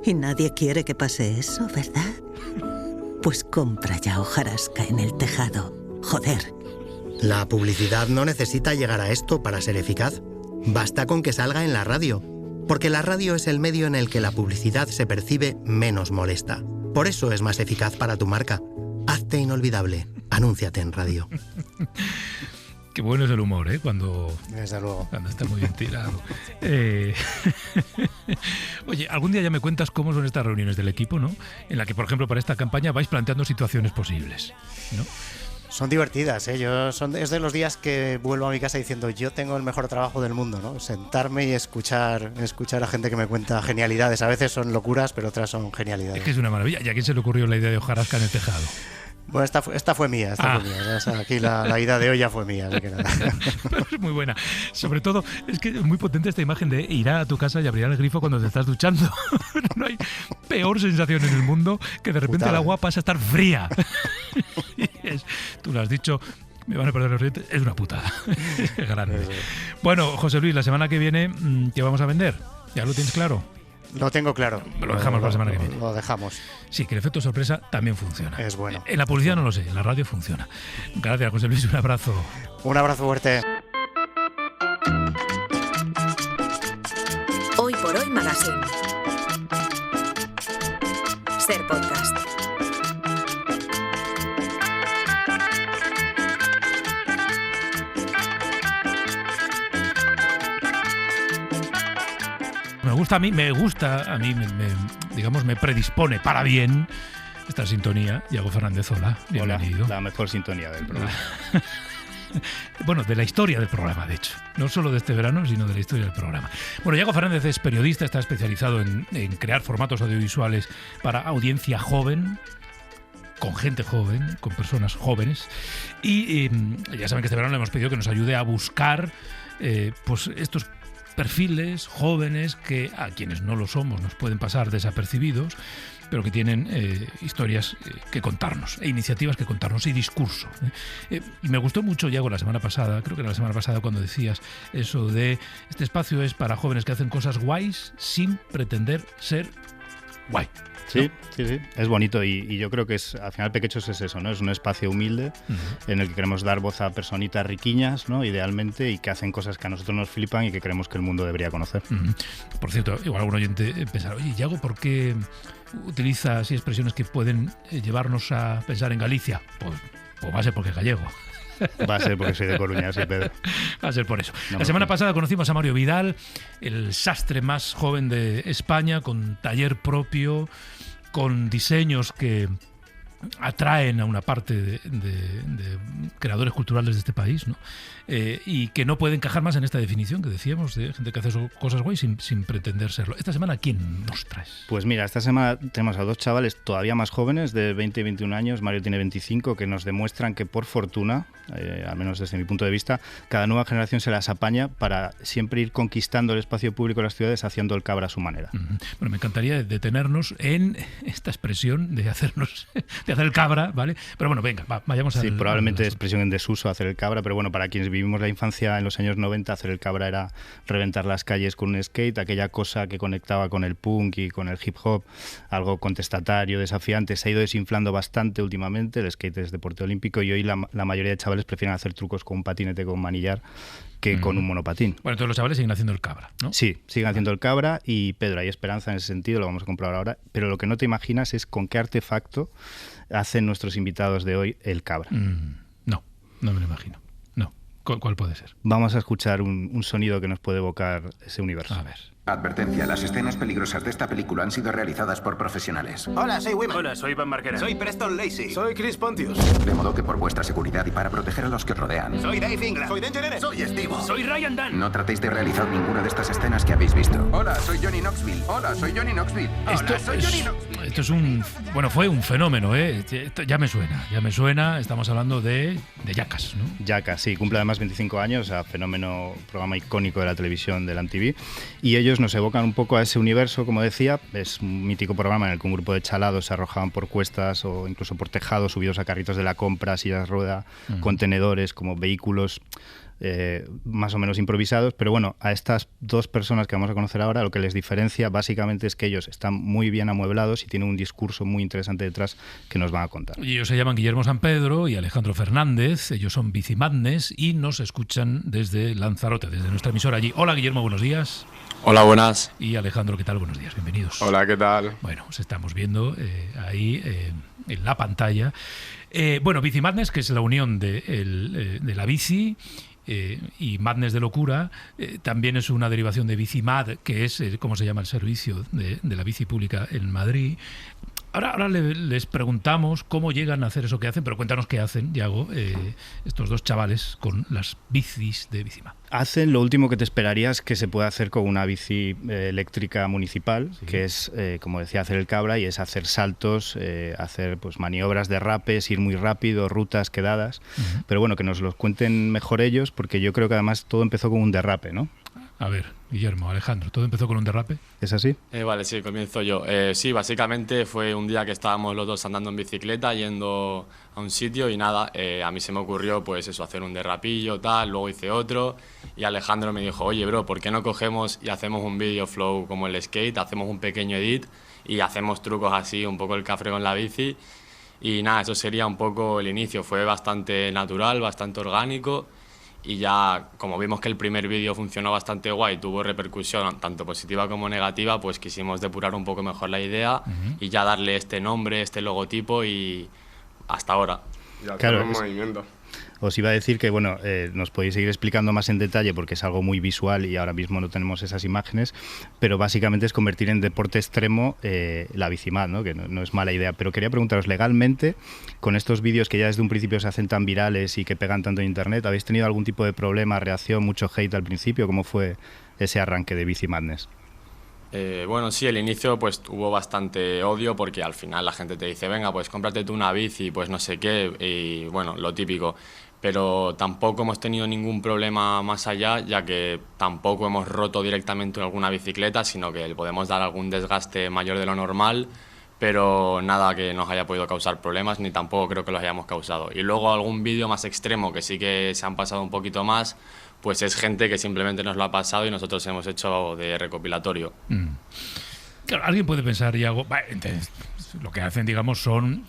S5: Y nadie quiere que pase eso, ¿verdad? Pues compra ya hojarasca en el tejado. Joder.
S12: La publicidad no necesita llegar a esto para ser eficaz. Basta con que salga en la radio. Porque la radio es el medio en el que la publicidad se percibe menos molesta. Por eso es más eficaz para tu marca. Hazte inolvidable. Anúnciate en radio.
S2: Qué bueno es el humor, ¿eh? Cuando está muy bien tirado. Oye, algún día ya me cuentas cómo son estas reuniones del equipo, ¿no? En la que, por ejemplo, para esta campaña vais planteando situaciones posibles, ¿no?
S16: Son divertidas, ¿eh? Es de los días que vuelvo a mi casa diciendo yo tengo el mejor trabajo del mundo, ¿no? Sentarme y escuchar a gente que me cuenta genialidades. A veces son locuras, pero otras son genialidades.
S2: Es que es una maravilla. ¿Y a quién se le ocurrió la idea de hojarasca en el tejado?
S16: Bueno, esta fue mía, fue mía. O sea, aquí la idea de hoy ya fue mía, así que nada.
S2: Es muy buena. Sobre todo, es que es muy potente esta imagen de ir a tu casa y abrir el grifo cuando te estás duchando. No hay peor sensación en el mundo que de repente el agua pasa a estar fría. Tú lo has dicho, me van a perder los dientes, es una putada. Es grande. Bueno, José Luis, la semana que viene, ¿qué vamos a vender? ¿Ya lo tienes claro?
S16: Lo tengo claro.
S2: Lo dejamos para la semana que viene.
S16: Lo dejamos.
S2: Sí, que el efecto sorpresa también funciona.
S16: Es bueno.
S2: En la publicidad no lo sé, en la radio funciona. Gracias, José Luis, un abrazo.
S16: Un abrazo fuerte.
S1: Hoy por Hoy Magazine. Ser Podcast. Me predispone para bien esta sintonía. Iago Fernández, hola, bienvenido.
S14: Hola, la mejor sintonía del programa.
S2: Bueno, de la historia del programa, de hecho. No solo de este verano, sino de la historia del programa. Bueno, Iago Fernández es periodista, está especializado en crear formatos audiovisuales para audiencia joven, con gente joven, con personas jóvenes. Y ya saben que este verano le hemos pedido que nos ayude a buscar pues estos perfiles jóvenes que a quienes no lo somos nos pueden pasar desapercibidos, pero que tienen historias que contarnos, e iniciativas que contarnos, y discurso. Y me gustó mucho, Iago, la semana pasada, creo que era la semana pasada, cuando decías eso de este espacio es para jóvenes que hacen cosas guays sin pretender ser guay.
S14: Sí, sí, sí, es bonito y yo creo que al final Pequechos es eso, ¿no? Es un espacio humilde en el que queremos dar voz a personitas riquiñas, ¿no? Idealmente, y que hacen cosas que a nosotros nos flipan y que creemos que el mundo debería conocer.
S2: Por cierto, igual algún oyente pensará, oye, Iago, ¿por qué utiliza así expresiones que pueden llevarnos a pensar en Galicia? Pues va a ser porque es gallego.
S14: Va a ser porque soy de Coruña, sí, Pedro.
S2: Va a ser por eso. La semana pasada conocimos a Mario Vidal, el sastre más joven de España, con taller propio, con diseños que atraen a una parte de creadores culturales de este país, ¿no? Y que no pueden encajar más en esta definición que decíamos de gente que hace cosas guays sin pretender serlo. Esta semana, ¿a quién nos traes?
S14: Pues mira, esta semana tenemos a dos chavales todavía más jóvenes, de 20 y 21 años, Mario tiene 25, que nos demuestran que por fortuna, al menos desde mi punto de vista, cada nueva generación se las apaña para siempre ir conquistando el espacio público de las ciudades haciendo el cabra a su manera.
S2: Bueno, me encantaría detenernos en esta expresión de hacer el cabra, ¿vale? Pero bueno, venga, vayamos a...
S14: Sí, probablemente expresión en desuso, hacer el cabra, pero bueno, para quienes vivimos la infancia en los años 90, hacer el cabra era reventar las calles con un skate, aquella cosa que conectaba con el punk y con el hip hop, algo contestatario, desafiante. Se ha ido desinflando bastante últimamente, el skate es deporte olímpico y hoy la mayoría de chavales prefieren hacer trucos con un patinete con manillar que con un monopatín.
S2: Bueno, todos los chavales siguen haciendo el cabra, ¿no?
S14: Sí, siguen haciendo el cabra y, Pedro, hay esperanza en ese sentido, lo vamos a comprobar ahora, pero lo que no te imaginas es con qué artefacto hacen nuestros invitados de hoy el cabra.
S2: No me lo imagino. No. ¿Cuál puede ser?
S14: Vamos a escuchar un sonido que nos puede evocar ese universo.
S2: A ver.
S6: Advertencia, las escenas peligrosas de esta película han sido realizadas por profesionales.
S7: Hola, soy Wiman.
S9: Hola, soy Van Markera.
S7: Soy Preston Lacey.
S9: Soy Chris Pontius.
S6: De modo que por vuestra seguridad y para proteger a los que os rodean,
S7: Soy Dave Ingram. Soy Danger.
S9: Soy Steve. Soy Ryan Dunn.
S6: no tratéis de realizar ninguna de estas escenas que habéis visto. Hola, soy Johnny Knoxville. Hola, soy Johnny Knoxville.
S2: Esto es un... Bueno, fue un fenómeno, ¿eh? Ya me suena. Estamos hablando de Jackass, ¿no?
S14: Jackass, sí. Cumple además 25 años, fenómeno, programa icónico de la televisión, de la MTV. Y ellos nos evocan un poco a ese universo, como decía. Es un mítico programa en el que un grupo de chalados se arrojaban por cuestas o incluso por tejados, subidos a carritos de la compra, sillas de rueda, contenedores, como vehículos más o menos improvisados. Pero bueno, a estas dos personas que vamos a conocer ahora, lo que les diferencia básicamente es que ellos están muy bien amueblados y tienen un discurso muy interesante detrás que nos van a contar.
S2: Y ellos se llaman Guillermo San Pedro y Alejandro Fernández. Ellos son Bici Madness y nos escuchan desde Lanzarote, desde nuestra emisora allí. Hola, Guillermo, buenos días.
S24: Hola, buenas.
S2: Y Alejandro, ¿qué tal? Buenos días, bienvenidos.
S24: Hola, ¿qué tal?
S2: Bueno, os estamos viendo ahí en la pantalla. Bueno, Bici Madness, que es la unión de la bici y Madness de locura, también es una derivación de Bicimad, que es como se llama el servicio de la bici pública en Madrid. Ahora les preguntamos cómo llegan a hacer eso que hacen, pero cuéntanos qué hacen, Yago, estos dos chavales con las bicis de Bicimad.
S14: Hacen lo último que te esperarías que se puede hacer con una bici eléctrica municipal, que es, como decía, hacer el cabra, y es hacer saltos, hacer pues maniobras de rapes, ir muy rápido, rutas quedadas. Pero bueno, que nos lo cuenten mejor ellos, porque yo creo que además todo empezó con un derrape, ¿no?
S2: A ver, Guillermo, Alejandro, ¿todo empezó con un derrape?
S14: ¿Es así?
S24: Vale, sí, comienzo yo. Sí, básicamente fue un día que estábamos los dos andando en bicicleta, yendo a un sitio y nada, a mí se me ocurrió pues eso, hacer un derrapillo, tal, luego hice otro y Alejandro me dijo, oye bro, ¿por qué no cogemos y hacemos un video flow como el skate, hacemos un pequeño edit y hacemos trucos así, un poco el cafre con la bici? Y nada, eso sería un poco el inicio, fue bastante natural, bastante orgánico. Y ya, como vimos que el primer vídeo funcionó bastante guay, tuvo repercusión tanto positiva como negativa, pues quisimos depurar un poco mejor la idea y ya darle este nombre, este logotipo y hasta ahora. Ya
S14: claro,
S24: un movimiento.
S14: Os iba a decir que, bueno, nos podéis seguir explicando más en detalle porque es algo muy visual y ahora mismo no tenemos esas imágenes, pero básicamente es convertir en deporte extremo la Bicimad, ¿no? Que no es mala idea. Pero quería preguntaros, legalmente, con estos vídeos que ya desde un principio se hacen tan virales y que pegan tanto en internet, ¿habéis tenido algún tipo de problema, reacción, mucho hate al principio? ¿Cómo fue ese arranque de Bici Madness?
S24: Bueno, sí, el inicio pues hubo bastante odio porque al final la gente te dice, venga, pues cómprate tú una bici, pues no sé qué, y bueno, lo típico. Pero tampoco hemos tenido ningún problema más allá, ya que tampoco hemos roto directamente alguna bicicleta, sino que le podemos dar algún desgaste mayor de lo normal, pero nada que nos haya podido causar problemas, ni tampoco creo que los hayamos causado. Y luego algún vídeo más extremo que sí que se han pasado un poquito más, pues es gente que simplemente nos lo ha pasado y nosotros hemos hecho de recopilatorio.
S2: Claro, alguien puede pensar, Iago, entonces, lo que hacen, digamos, son,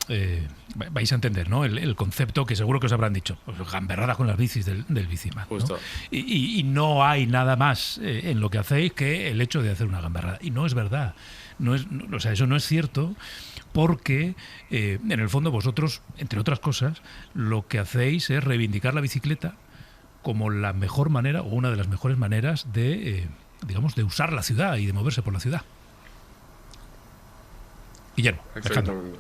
S2: vais a entender, ¿no? El concepto que seguro que os habrán dicho, pues, gamberrada con las bicis del Bicimad, ¿no?
S24: Justo.
S2: Y no hay nada más en lo que hacéis que el hecho de hacer una gamberrada. Y no es verdad. O sea, eso no es cierto, porque en el fondo vosotros, entre otras cosas, lo que hacéis es reivindicar la bicicleta como la mejor manera o una de las mejores maneras de, digamos, de usar la ciudad y de moverse por la ciudad. Guillermo,
S24: Exactamente.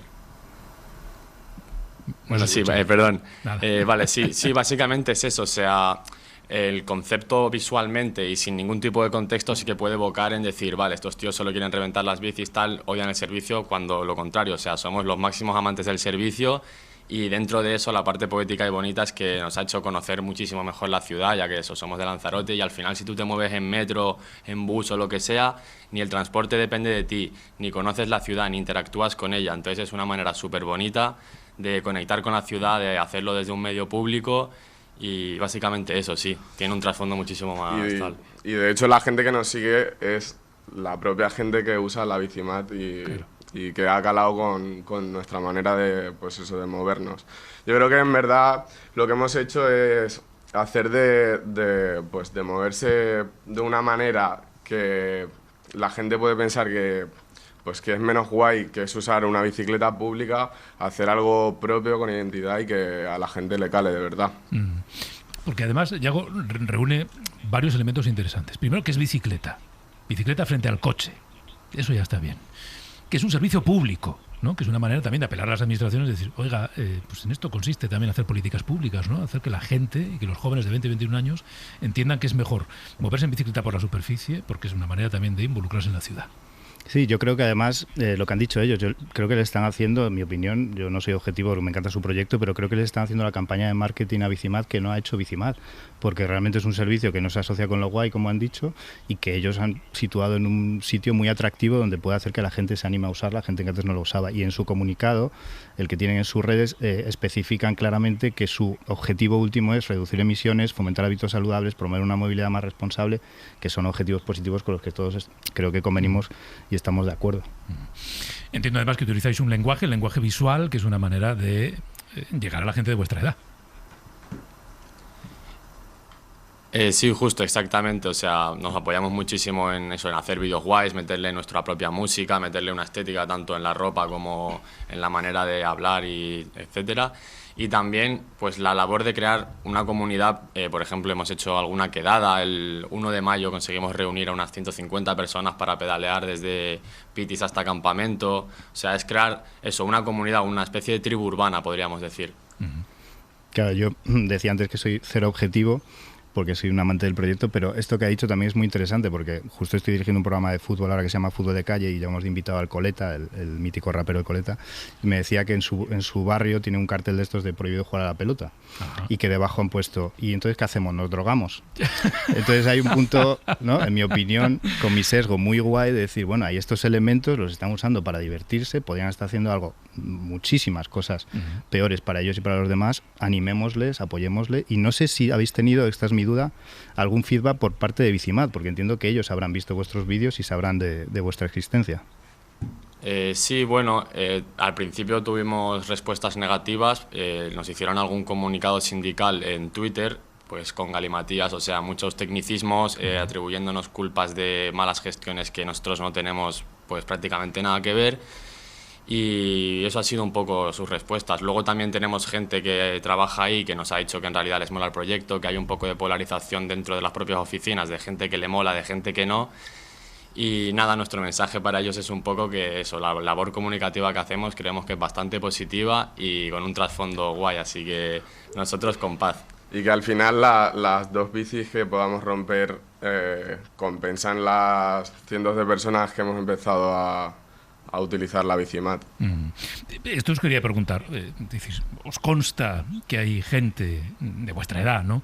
S2: Bueno,
S24: sí, perdón. Vale, sí, básicamente es eso, o sea, el concepto visualmente y sin ningún tipo de contexto sí que puede evocar en decir, vale, estos tíos solo quieren reventar las bicis, tal, odian el servicio, cuando lo contrario, o sea, somos los máximos amantes del servicio. Y dentro de eso la parte poética y bonita es que nos ha hecho conocer muchísimo mejor la ciudad, ya que eso, somos de Lanzarote y al final si tú te mueves en metro, en bus o lo que sea, ni el transporte depende de ti, ni conoces la ciudad, ni interactúas con ella. Entonces es una manera súper bonita de conectar con la ciudad, de hacerlo desde un medio público y básicamente eso, sí, tiene un trasfondo muchísimo más tal.
S25: Y de hecho la gente que nos sigue es la propia gente que usa la Bicimad y que ha calado con nuestra manera de, pues eso, de movernos. Yo creo que en verdad lo que hemos hecho es hacer de moverse de una manera que la gente puede pensar que es menos guay, que es usar una bicicleta pública, hacer algo propio con identidad y que a la gente le cale de verdad.
S2: Porque además Yago reúne varios elementos interesantes. Primero, que es bicicleta. bicicleta frente al coche. Eso ya está bien. Que es un servicio público, ¿no? Que es una manera también de apelar a las administraciones, de decir, oiga, pues en esto consiste también hacer políticas públicas, ¿no? Hacer que la gente y que los jóvenes de 20 y 21 años entiendan que es mejor moverse en bicicleta por la superficie, porque es una manera también de involucrarse en la ciudad.
S14: Sí, yo creo que además lo que han dicho ellos, yo creo que le están haciendo, en mi opinión, yo no soy objetivo, me encanta su proyecto, pero creo que le están haciendo la campaña de marketing a Bicimad que no ha hecho Bicimad, porque realmente es un servicio que no se asocia con lo guay, como han dicho, y que ellos han situado en un sitio muy atractivo donde puede hacer que la gente se anime a usarla, gente que antes no lo usaba. Y en su comunicado, el que tienen en sus redes, especifican claramente que su objetivo último es reducir emisiones, fomentar hábitos saludables, promover una movilidad más responsable, que son objetivos positivos con los que todos creo que convenimos y estamos de acuerdo.
S2: Entiendo además que utilizáis un lenguaje, el lenguaje visual, que es una manera de llegar a la gente de vuestra edad.
S24: Sí, justo, exactamente. O sea, nos apoyamos muchísimo en eso, en hacer vídeos guays, meterle nuestra propia música, meterle una estética tanto en la ropa como en la manera de hablar y etcétera. Y también, pues la labor de crear una comunidad. Por ejemplo, hemos hecho alguna quedada. El 1 de mayo conseguimos reunir a unas 150 personas para pedalear desde Pitis hasta Campamento. O sea, es crear eso, una comunidad, una especie de tribu urbana, podríamos decir.
S14: Claro, yo decía antes que soy cero objetivo, porque soy un amante del proyecto, pero esto que ha dicho también es muy interesante, porque justo estoy dirigiendo un programa de fútbol ahora que se llama Fútbol de Calle y llevamos de invitado al Coleta, el mítico rapero de Coleta, y me decía que en su barrio tiene un cartel de estos de prohibido jugar a la pelota. Ajá. Y que debajo han puesto, ¿y entonces qué hacemos? ¿Nos drogamos? Entonces hay un punto, ¿no?, en mi opinión, con mi sesgo muy guay de decir, bueno, hay estos elementos, los están usando para divertirse, podrían estar haciendo algo, muchísimas cosas peores para ellos y para los demás, animémosles, apoyémosle, y no sé si habéis tenido, esta es mi duda, algún feedback por parte de Bicimad, porque entiendo que ellos habrán visto vuestros vídeos y sabrán de vuestra existencia.
S24: Sí, bueno, al principio tuvimos respuestas negativas, nos hicieron algún comunicado sindical en Twitter, pues con galimatías, o sea, muchos tecnicismos, atribuyéndonos culpas de malas gestiones que nosotros no tenemos pues prácticamente nada que ver. Y eso ha sido un poco sus respuestas. Luego también tenemos gente que trabaja ahí que nos ha dicho que en realidad les mola el proyecto, que hay un poco de polarización dentro de las propias oficinas, de gente que le mola, de gente que no. Y nada, nuestro mensaje para ellos es un poco que eso, la labor comunicativa que hacemos creemos que es bastante positiva y con un trasfondo guay, así que nosotros con paz.
S25: Y que al final las dos bicis que podamos romper compensan las cientos de personas que hemos empezado a utilizar la Bicimad.
S2: Esto os quería preguntar, ¿os consta que hay gente de vuestra edad, ¿no?,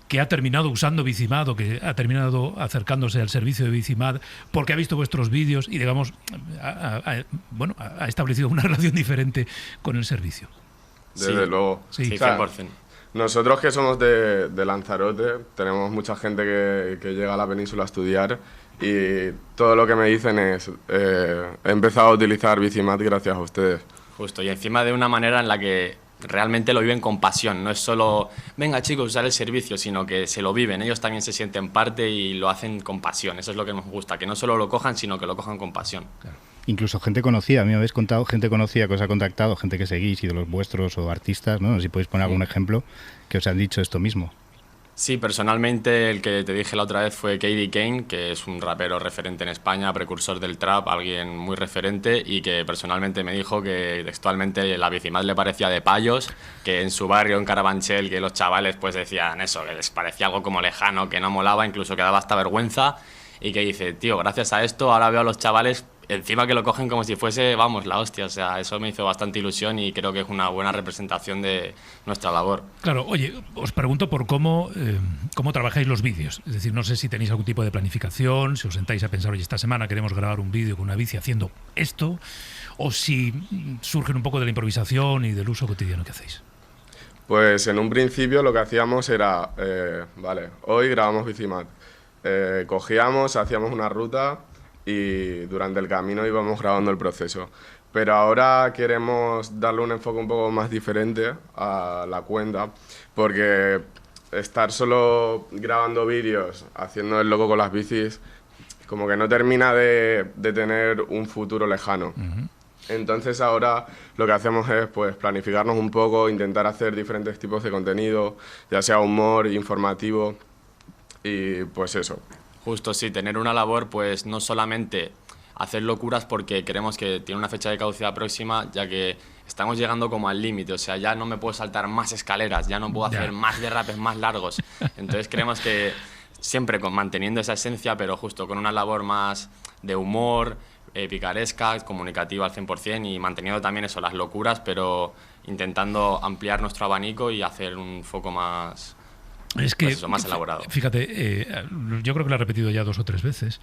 S2: que ha terminado usando Bicimad o que ha terminado acercándose al servicio de Bicimad porque ha visto vuestros vídeos y, digamos, ha establecido una relación diferente con el servicio?
S25: Desde luego.
S24: Sí,
S25: o sea,
S24: 100%.
S25: Nosotros que somos de Lanzarote, tenemos mucha gente que llega a la península a estudiar y todo lo que me dicen es he empezado a utilizar Bicimad gracias a ustedes.
S24: Justo, y encima de una manera en la que realmente lo viven con pasión, no es solo venga chicos, usar el servicio, sino que se lo viven, ellos también se sienten parte y lo hacen con pasión, eso es lo que nos gusta, que no solo lo cojan, sino que lo cojan con pasión.
S14: Claro. Incluso gente conocida, a mí me habéis contado gente conocida que os ha contactado, gente que seguís y de los vuestros o artistas, ¿no? Si podéis poner algún ejemplo, que os han dicho esto mismo.
S24: Sí, personalmente el que te dije la otra vez fue Katie Kane, que es un rapero referente en España, precursor del trap, alguien muy referente y que personalmente me dijo que textualmente la Bicimad le parecía de payos, que en su barrio, en Carabanchel, que los chavales pues decían eso, que les parecía algo como lejano, que no molaba, incluso que daba hasta vergüenza, y que dice, tío, gracias a esto ahora veo a los chavales encima que lo cogen como si fuese, vamos, la hostia. O sea, eso me hizo bastante ilusión y creo que es una buena representación de nuestra labor.
S2: Claro, oye, os pregunto por cómo trabajáis los vídeos. Es decir, no sé si tenéis algún tipo de planificación, si os sentáis a pensar, oye, esta semana queremos grabar un vídeo con una bici haciendo esto, o si surgen un poco de la improvisación y del uso cotidiano que hacéis.
S25: Pues en un principio lo que hacíamos era, vale, hoy grabamos Bicimad. Cogíamos, hacíamos una ruta y durante el camino íbamos grabando el proceso. Pero ahora queremos darle un enfoque un poco más diferente a la cuenta, porque estar solo grabando vídeos, haciendo el loco con las bicis, como que no termina de tener un futuro lejano. Entonces ahora lo que hacemos es pues planificarnos un poco, intentar hacer diferentes tipos de contenido, ya sea humor, informativo y pues eso.
S24: Justo, sí, tener una labor, pues no solamente hacer locuras porque creemos que tiene una fecha de caducidad próxima, ya que estamos llegando como al límite, o sea, ya no me puedo saltar más escaleras, ya no puedo hacer más derrapes más largos. Entonces creemos que siempre manteniendo esa esencia, pero justo con una labor más de humor, picaresca, comunicativa al 100% y manteniendo también eso, las locuras, pero intentando ampliar nuestro abanico y hacer un foco más...
S2: Es que,
S24: pues eso, más elaborado.
S2: Fíjate, yo creo que lo he repetido ya 2 o 3 veces.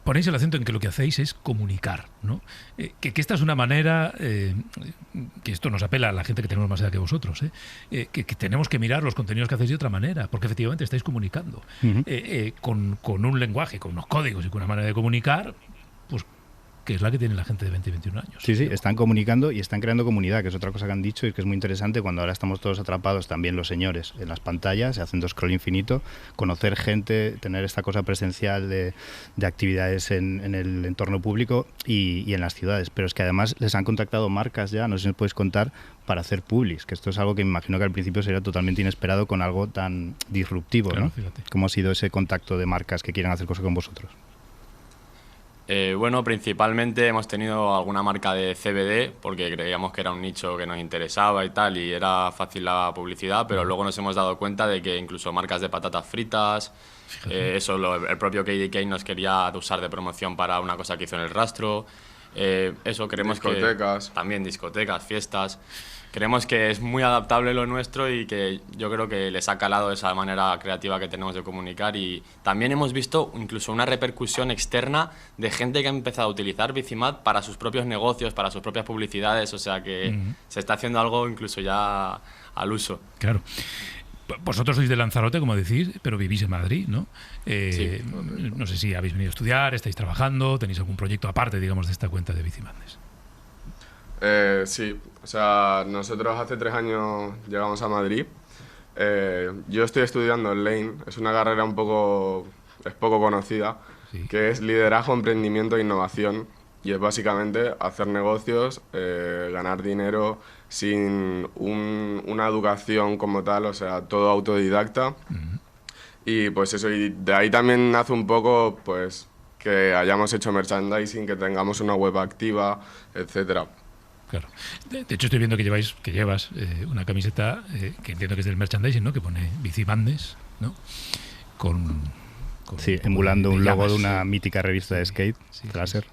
S2: Ponéis el acento en que lo que hacéis es comunicar, ¿no? Que esta es una manera, que esto nos apela a la gente que tenemos más edad que vosotros, que tenemos que mirar los contenidos que hacéis de otra manera, porque efectivamente estáis comunicando con un lenguaje, con unos códigos y con una manera de comunicar, pues que es la que tiene la gente de 20 y 21 años.
S14: Sí, sí, están comunicando y están creando comunidad, que es otra cosa que han dicho y que es muy interesante cuando ahora estamos todos atrapados, también los señores, en las pantallas, haciendo scroll infinito, conocer gente, tener esta cosa presencial de actividades en el entorno público y en las ciudades. Pero es que además les han contactado marcas ya, no sé si nos podéis contar, para hacer publis, que esto es algo que me imagino que al principio sería totalmente inesperado con algo tan disruptivo, claro, ¿no? Fíjate. ¿Cómo ha sido ese contacto de marcas que quieren hacer cosas con vosotros?
S24: Bueno, principalmente hemos tenido alguna marca de CBD porque creíamos que era un nicho que nos interesaba y tal y era fácil la publicidad, pero luego nos hemos dado cuenta de que incluso marcas de patatas fritas, el propio KDK nos quería usar de promoción para una cosa que hizo en El Rastro, eso creemos
S25: discotecas.
S24: Que también discotecas, fiestas. Creemos que es muy adaptable lo nuestro y que yo creo que les ha calado esa manera creativa que tenemos de comunicar y también hemos visto incluso una repercusión externa de gente que ha empezado a utilizar Bicimat para sus propios negocios, para sus propias publicidades, o sea que se está haciendo algo incluso ya al uso.
S2: Claro. Vosotros sois de Lanzarote, como decís, pero vivís en Madrid, ¿no?
S24: Sí.
S2: No sé si habéis venido a estudiar, estáis trabajando, tenéis algún proyecto aparte, digamos, de esta cuenta de Bicimadness.
S25: Sí, o sea, nosotros hace 3 años llegamos a Madrid. Yo estoy estudiando en Lane, es una carrera poco conocida, que es liderazgo, emprendimiento e innovación. Y es básicamente hacer negocios, ganar dinero sin una educación como tal, o sea, todo autodidacta. Y pues eso, y de ahí también nace un poco pues que hayamos hecho merchandising, que tengamos una web activa, etcétera.
S2: Claro. De hecho, estoy viendo que llevas una camiseta que entiendo que es del merchandising, ¿no? Que pone Bicimadness, ¿no?
S14: Sí, emulando un logo de una mítica revista de skate, Láser.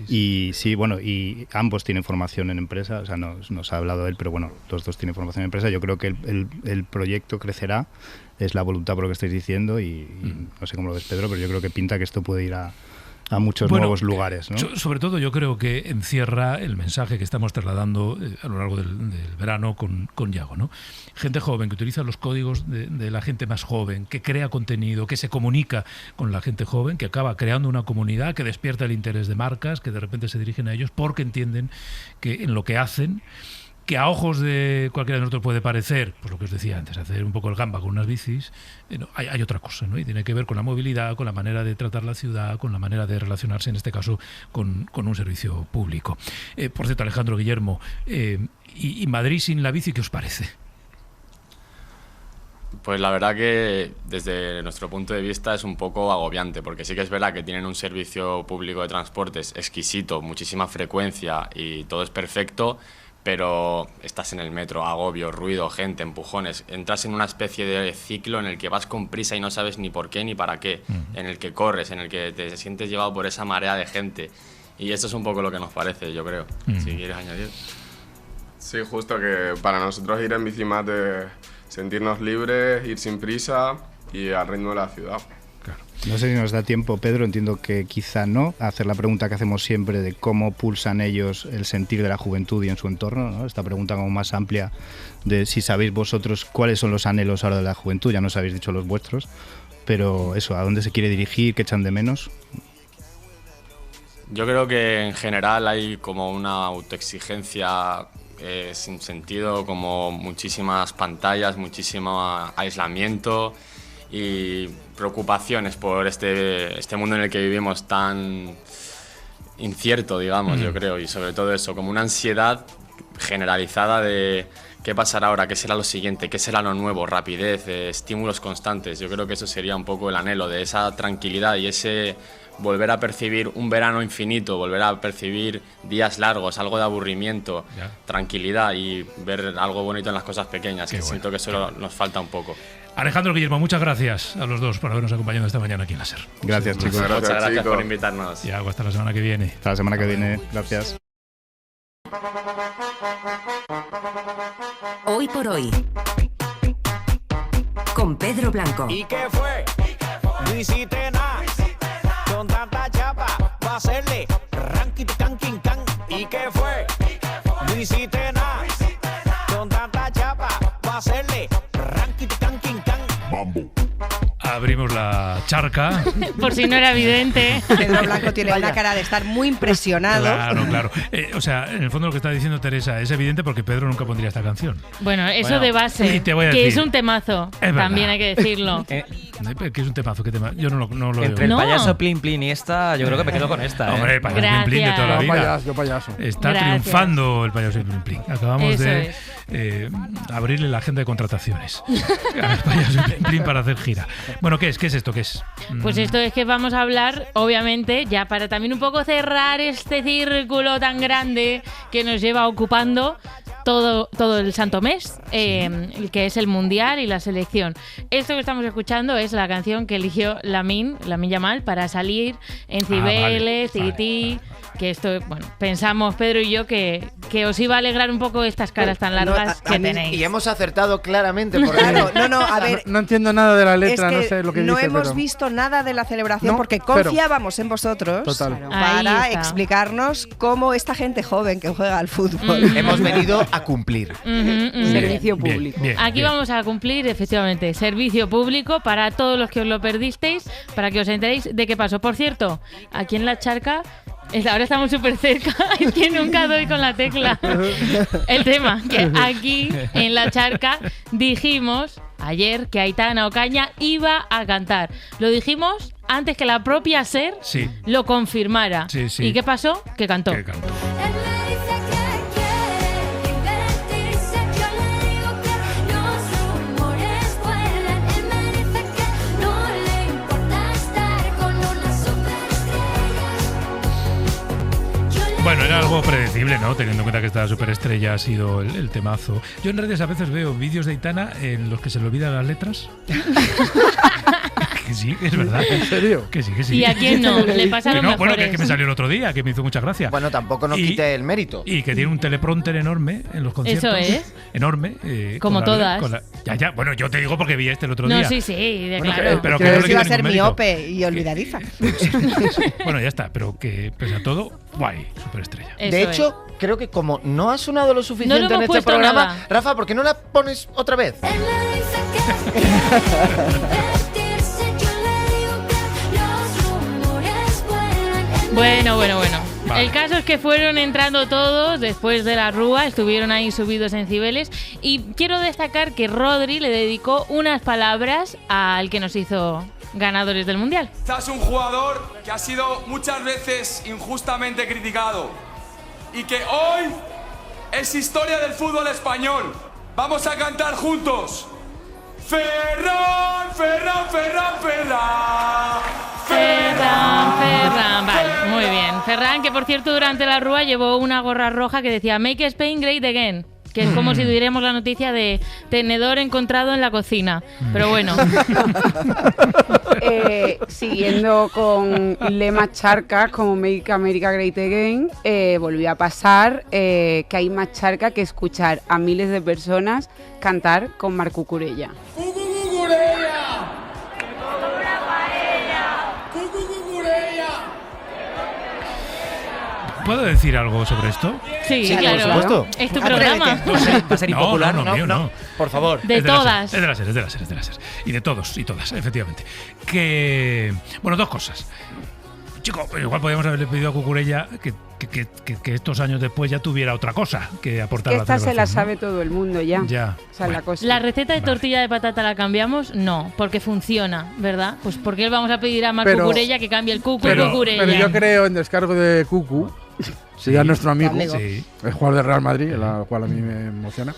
S14: Y sí, bueno, y ambos tienen formación en empresa, o sea, nos ha hablado él, pero bueno, los dos tienen formación en empresa. Yo creo que el proyecto crecerá, es la voluntad por lo que estáis diciendo y no sé cómo lo ves, Pedro, pero yo creo que pinta que esto puede ir a muchos nuevos lugares, ¿no?
S2: Sobre todo yo creo que encierra el mensaje que estamos trasladando a lo largo del verano con Yago, ¿no? Gente joven que utiliza los códigos de la gente más joven, que crea contenido, que se comunica con la gente joven, que acaba creando una comunidad, que despierta el interés de marcas, que de repente se dirigen a ellos porque entienden que en lo que hacen, que a ojos de cualquiera de nosotros puede parecer, pues lo que os decía antes, hacer un poco el gamba con unas bicis, hay otra cosa, ¿no? Y tiene que ver con la movilidad, con la manera de tratar la ciudad, con la manera de relacionarse, en este caso, con un servicio público. Por cierto, Alejandro, Guillermo, ¿y Madrid sin la bici qué os parece?
S24: Pues la verdad que desde nuestro punto de vista es un poco agobiante, porque sí que es verdad que tienen un servicio público de transportes exquisito, muchísima frecuencia y todo es perfecto, pero estás en el metro, agobio, ruido, gente, empujones, entras en una especie de ciclo en el que vas con prisa y no sabes ni por qué ni para qué, en el que corres, en el que te sientes llevado por esa marea de gente. Y esto es un poco lo que nos parece, yo creo. Si quieres añadir.
S25: Sí, justo que para nosotros ir en Bicimat es sentirnos libres, ir sin prisa y al ritmo de la ciudad.
S14: No sé si nos da tiempo, Pedro, entiendo que quizá no, a hacer la pregunta que hacemos siempre de cómo pulsan ellos el sentir de la juventud y en su entorno, ¿no? Esta pregunta como más amplia de si sabéis vosotros cuáles son los anhelos ahora de la juventud, ya nos habéis dicho los vuestros, pero eso, ¿a dónde se quiere dirigir? ¿Qué echan de menos?
S24: Yo creo que en general hay como una autoexigencia sin sentido, como muchísimas pantallas, muchísimo aislamiento y preocupaciones por este mundo en el que vivimos tan incierto, digamos, yo creo, y sobre todo eso, como una ansiedad generalizada de qué pasará ahora, qué será lo siguiente, qué será lo nuevo, rapidez, estímulos constantes. Yo creo que eso sería un poco el anhelo de esa tranquilidad y ese volver a percibir un verano infinito, volver a percibir días largos, algo de aburrimiento, tranquilidad y ver algo bonito en las cosas pequeñas, que siento que eso nos falta un poco.
S2: Alejandro, Guillermo, muchas gracias a los dos por habernos acompañado esta mañana aquí en la SER.
S14: Gracias, chicos.
S24: Muchas gracias por invitarnos.
S2: Y hasta la semana que viene.
S14: Hasta la semana que viene. Gracias.
S3: Hoy por hoy, con Pedro Blanco.
S4: ¿Y qué fue? No hiciste nada. Con tanta chapa, va a hacerle ranking, canking, can. ¿Y qué fue? No hiciste nada. Con tanta chapa, va a hacerle ranking, canking, can. Mambo.
S2: Abrimos la charca.
S11: Por si no era evidente.
S13: Pedro Blanco tiene una cara de estar muy impresionado.
S2: Claro. O sea, en el fondo lo que está diciendo Teresa es evidente porque Pedro nunca pondría esta canción.
S11: Bueno, eso de base.
S2: Y te voy a
S11: que
S2: decir,
S11: es un temazo. También hay que decirlo.
S2: Que es un temazo. ¿Qué tema? Yo no lo
S15: Entre
S2: veo.
S15: el payaso Plin Plin y esta, yo creo que me quedo con esta.
S2: Hombre, el payaso Plin Plin de toda la vida.
S26: Yo payaso.
S2: Está triunfando el payaso Plin Plin. Acabamos de abrirle la agenda de contrataciones al payaso Plin Plin para hacer gira. Bueno, ¿qué es esto? ¿Qué es?
S11: Pues esto es que vamos a hablar, obviamente, ya para también un poco cerrar este círculo tan grande que nos lleva ocupando todo el santo mes, que es el Mundial y la selección. Esto que estamos escuchando es la canción que eligió Lamine Yamal para salir en Cibeles, Tití. Que esto, bueno, pensamos Pedro y yo que os iba a alegrar un poco estas caras tan largas que tenéis.
S27: Y hemos acertado claramente. Porque
S13: Claro, a ver.
S26: No entiendo nada de la letra,
S13: es que
S26: no sé lo que dice.
S13: No hemos
S26: pero...
S13: visto nada de la celebración
S26: No,
S13: porque confiábamos en vosotros para explicarnos cómo esta gente joven que juega al fútbol.
S27: Hemos venido a cumplir.
S13: Servicio público.
S11: Aquí vamos a cumplir, efectivamente, servicio público para todos los que os lo perdisteis, para que os enteréis de qué pasó. Por cierto, aquí en la charca, ahora estamos súper cerca, es que nunca doy con la tecla. El tema, que aquí en la charca dijimos ayer que Aitana Ocaña iba a cantar. Lo dijimos antes que la propia SER lo confirmara.
S2: Sí.
S11: ¿Y qué pasó? Que cantó.
S2: Bueno, era algo predecible, ¿no? Teniendo en cuenta que esta superestrella ha sido el temazo. Yo en redes a veces veo vídeos de Aitana en los que se le olvidan las letras. Que sí, es verdad.
S26: ¿En serio?
S2: Que sí.
S11: ¿Y a quién no? Le pasa lo mejor.
S2: Bueno, que me salió el otro día, que me hizo mucha gracia.
S27: Bueno, tampoco nos quite el mérito.
S2: Y que tiene un teleprompter enorme en los conciertos.
S11: Eso es.
S2: Enorme.
S11: Como todas.
S2: Ya. Bueno, yo te digo porque vi el otro día.
S11: No, sí, claro.
S2: Pero
S13: que no iba a ser miope y olvidadiza.
S2: Bueno, ya está. Pero que pese a todo, guay, superestrella.
S27: De hecho, creo que como no ha sonado lo suficiente en este programa,
S11: nada.
S27: Rafa, ¿por qué no la pones otra vez?
S11: Bueno. Vale. El caso es que fueron entrando todos después de la rúa, estuvieron ahí subidos en Cibeles y quiero destacar que Rodri le dedicó unas palabras al que nos hizo ganadores del Mundial.
S28: Estás un jugador que ha sido muchas veces injustamente criticado y que hoy es historia del fútbol español. Vamos a cantar juntos. Ferran.
S11: Vale, muy bien. Ferran, que por cierto durante la rúa llevó una gorra roja que decía Make Spain Great Again, que es como si diéramos la noticia de tenedor encontrado en la cocina. Pero bueno.
S29: Siguiendo con lemas charcas como Make America Great Again, volvió a pasar que hay más charca que escuchar a miles de personas cantar con Marc Cucurella.
S2: ¿Puedo decir algo sobre esto?
S11: Sí, claro.
S27: Por supuesto.
S11: Es tu programa.
S27: Va a ser impopular.
S2: No.
S27: Por favor.
S11: De todas.
S2: Es de la SER. Y de todos y todas, efectivamente. Bueno, dos cosas. Chico, igual podríamos haberle pedido a Cucurella que estos años después ya tuviera otra cosa que aportar a la
S29: Esta se la
S2: celebración,
S29: sabe todo el mundo ya.
S2: Ya.
S29: Esa es la cosa.
S11: ¿La receta de tortilla de patata la cambiamos? No, porque funciona, ¿verdad? Pues ¿por qué le vamos a pedir a Marc Cucurella que cambie el Cucurella?
S26: Pero yo creo en descargo de Cucu
S3: Sí, a nuestro amigo,
S2: Sí.
S3: el jugador de Real Madrid, el cual a mí me emociona,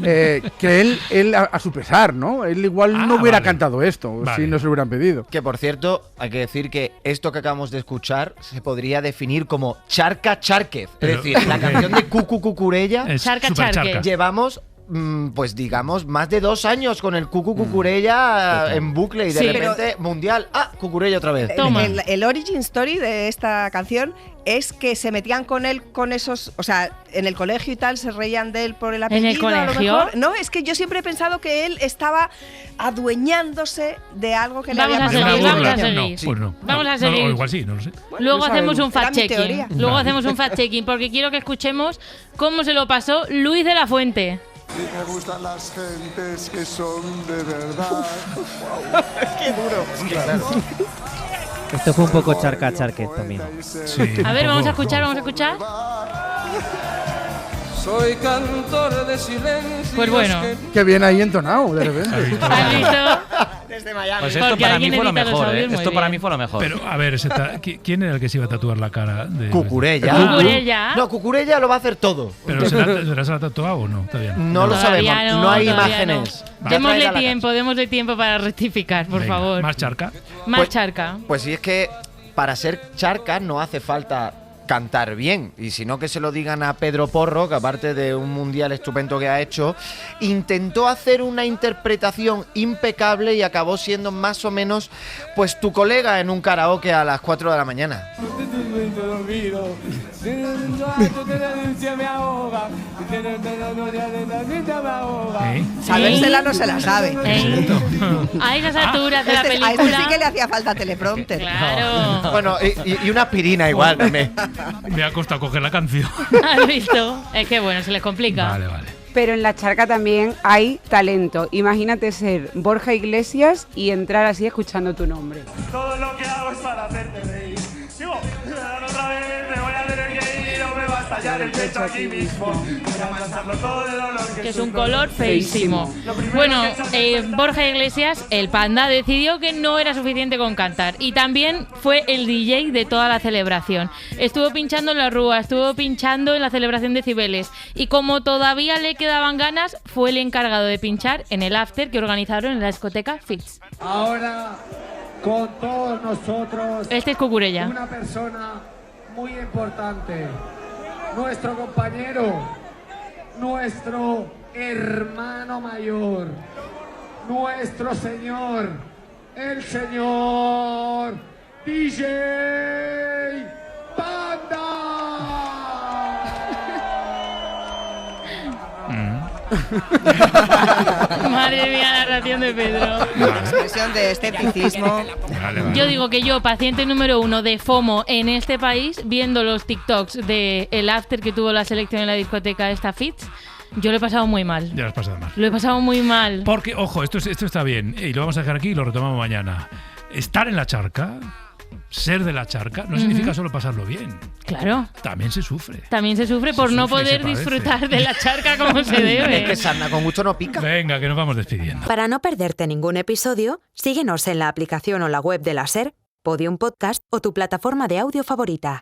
S3: que él a su pesar, ¿no? Él igual no hubiera cantado esto si no se lo hubieran pedido.
S27: Que por cierto, hay que decir que esto que acabamos de escuchar se podría definir como Charca Chárquez. Es decir, la canción de Cucu Cucurella.
S11: Charca Chárquez.
S27: Llevamos pues digamos, más de 2 años con el Cucu Cucurella en bucle y de repente mundial. Cucurella otra vez.
S13: El origin story de esta canción es que se metían con él con esos, o sea, en el colegio y tal, se reían de él por el apellido.
S11: ¿En el colegio?
S13: A lo mejor. No, es que yo siempre he pensado que él estaba adueñándose de algo que le había pasado.
S11: Vamos a seguir.
S2: No, pues no.
S11: Vamos a seguir.
S2: No, igual sí, no lo sé.
S11: Luego hacemos un
S13: Era mi
S11: fact-checking.
S13: teoría.
S11: Luego hacemos un fact-checking porque quiero que escuchemos cómo se lo pasó Luis de la Fuente.
S8: Y me gustan las gentes que son de verdad.
S27: ¡Qué duro!
S8: Es que claro.
S10: Esto fue un poco Charca Chárquez también.
S11: A ver, vamos a escuchar.
S8: Soy cantor de silencio.
S11: Pues bueno.
S3: Qué bien ahí entonado, de repente.
S11: ¿Has visto?
S27: Desde Miami.
S15: Pues esto para mí fue lo mejor, ¿eh? Esto para mí fue lo mejor.
S2: Pero, a ver, ¿quién era el que se iba a tatuar la cara?
S27: Cucurella.
S11: Cucurella.
S27: No, Cucurella lo va a hacer todo.
S2: ¿Pero se la ha tatuado o no? Todavía no.
S27: No lo sabemos, no hay imágenes.
S11: Démosle tiempo para rectificar, por favor.
S2: ¿Más charca?
S11: Más charca.
S27: Pues sí, es que para ser charca no hace falta cantar bien, y si no que se lo digan a Pedro Porro, que aparte de un mundial estupendo que ha hecho, intentó hacer una interpretación impecable y acabó siendo más o menos pues tu colega en un karaoke a las 4 de la mañana.
S13: Sabérsela no se la sabe.
S11: A esas alturas de la película.
S13: A este sí que le hacía falta teleprompter.
S11: Claro.
S27: Bueno, y una aspirina igual también.
S2: Me ha costado coger la canción.
S11: ¿Has visto? Es que bueno, se les complica.
S2: Vale.
S29: Pero en la charca también hay talento. Imagínate ser Borja Iglesias y entrar así escuchando tu nombre.
S8: Todo lo que hago es para hacerte reír. Digo, otra vez me voy a tener que ir o me va a estallar el pecho aquí mismo. Voy a pasarlo todo el dolor
S11: Que es un color feísimo. Bueno, Borja Iglesias, el Panda, decidió que no era suficiente con cantar. Y también fue el DJ de toda la celebración. Estuvo pinchando en la Rúa, estuvo pinchando en la celebración de Cibeles. Y como todavía le quedaban ganas, fue el encargado de pinchar en el after que organizaron en la discoteca Fitz.
S8: Ahora, con todos nosotros,
S11: este es Cucurella.
S8: Una persona muy importante, nuestro compañero, nuestro hermano mayor, nuestro señor, el señor DJ Panda.
S11: Madre mía, la narración de Pedro.
S13: Expresión de escepticismo.
S11: Yo digo que yo, paciente número 1 de FOMO en este país, viendo los TikToks de el after que tuvo la selección en la discoteca esta Fitz, yo lo he pasado muy mal.
S2: Ya lo has pasado mal.
S11: Lo he pasado muy mal.
S2: Porque, ojo, esto está bien, y lo vamos a dejar aquí y lo retomamos mañana. Estar en la charca, ser de la charca, no significa solo pasarlo bien.
S11: Claro.
S2: También se sufre.
S11: También se sufre por no poder disfrutar de la charca como se debe.
S27: Es que sarna con gusto no pica.
S2: Venga, que nos vamos despidiendo.
S17: Para no perderte ningún episodio, síguenos en la aplicación o la web de la SER, Podium Podcast o tu plataforma de audio favorita.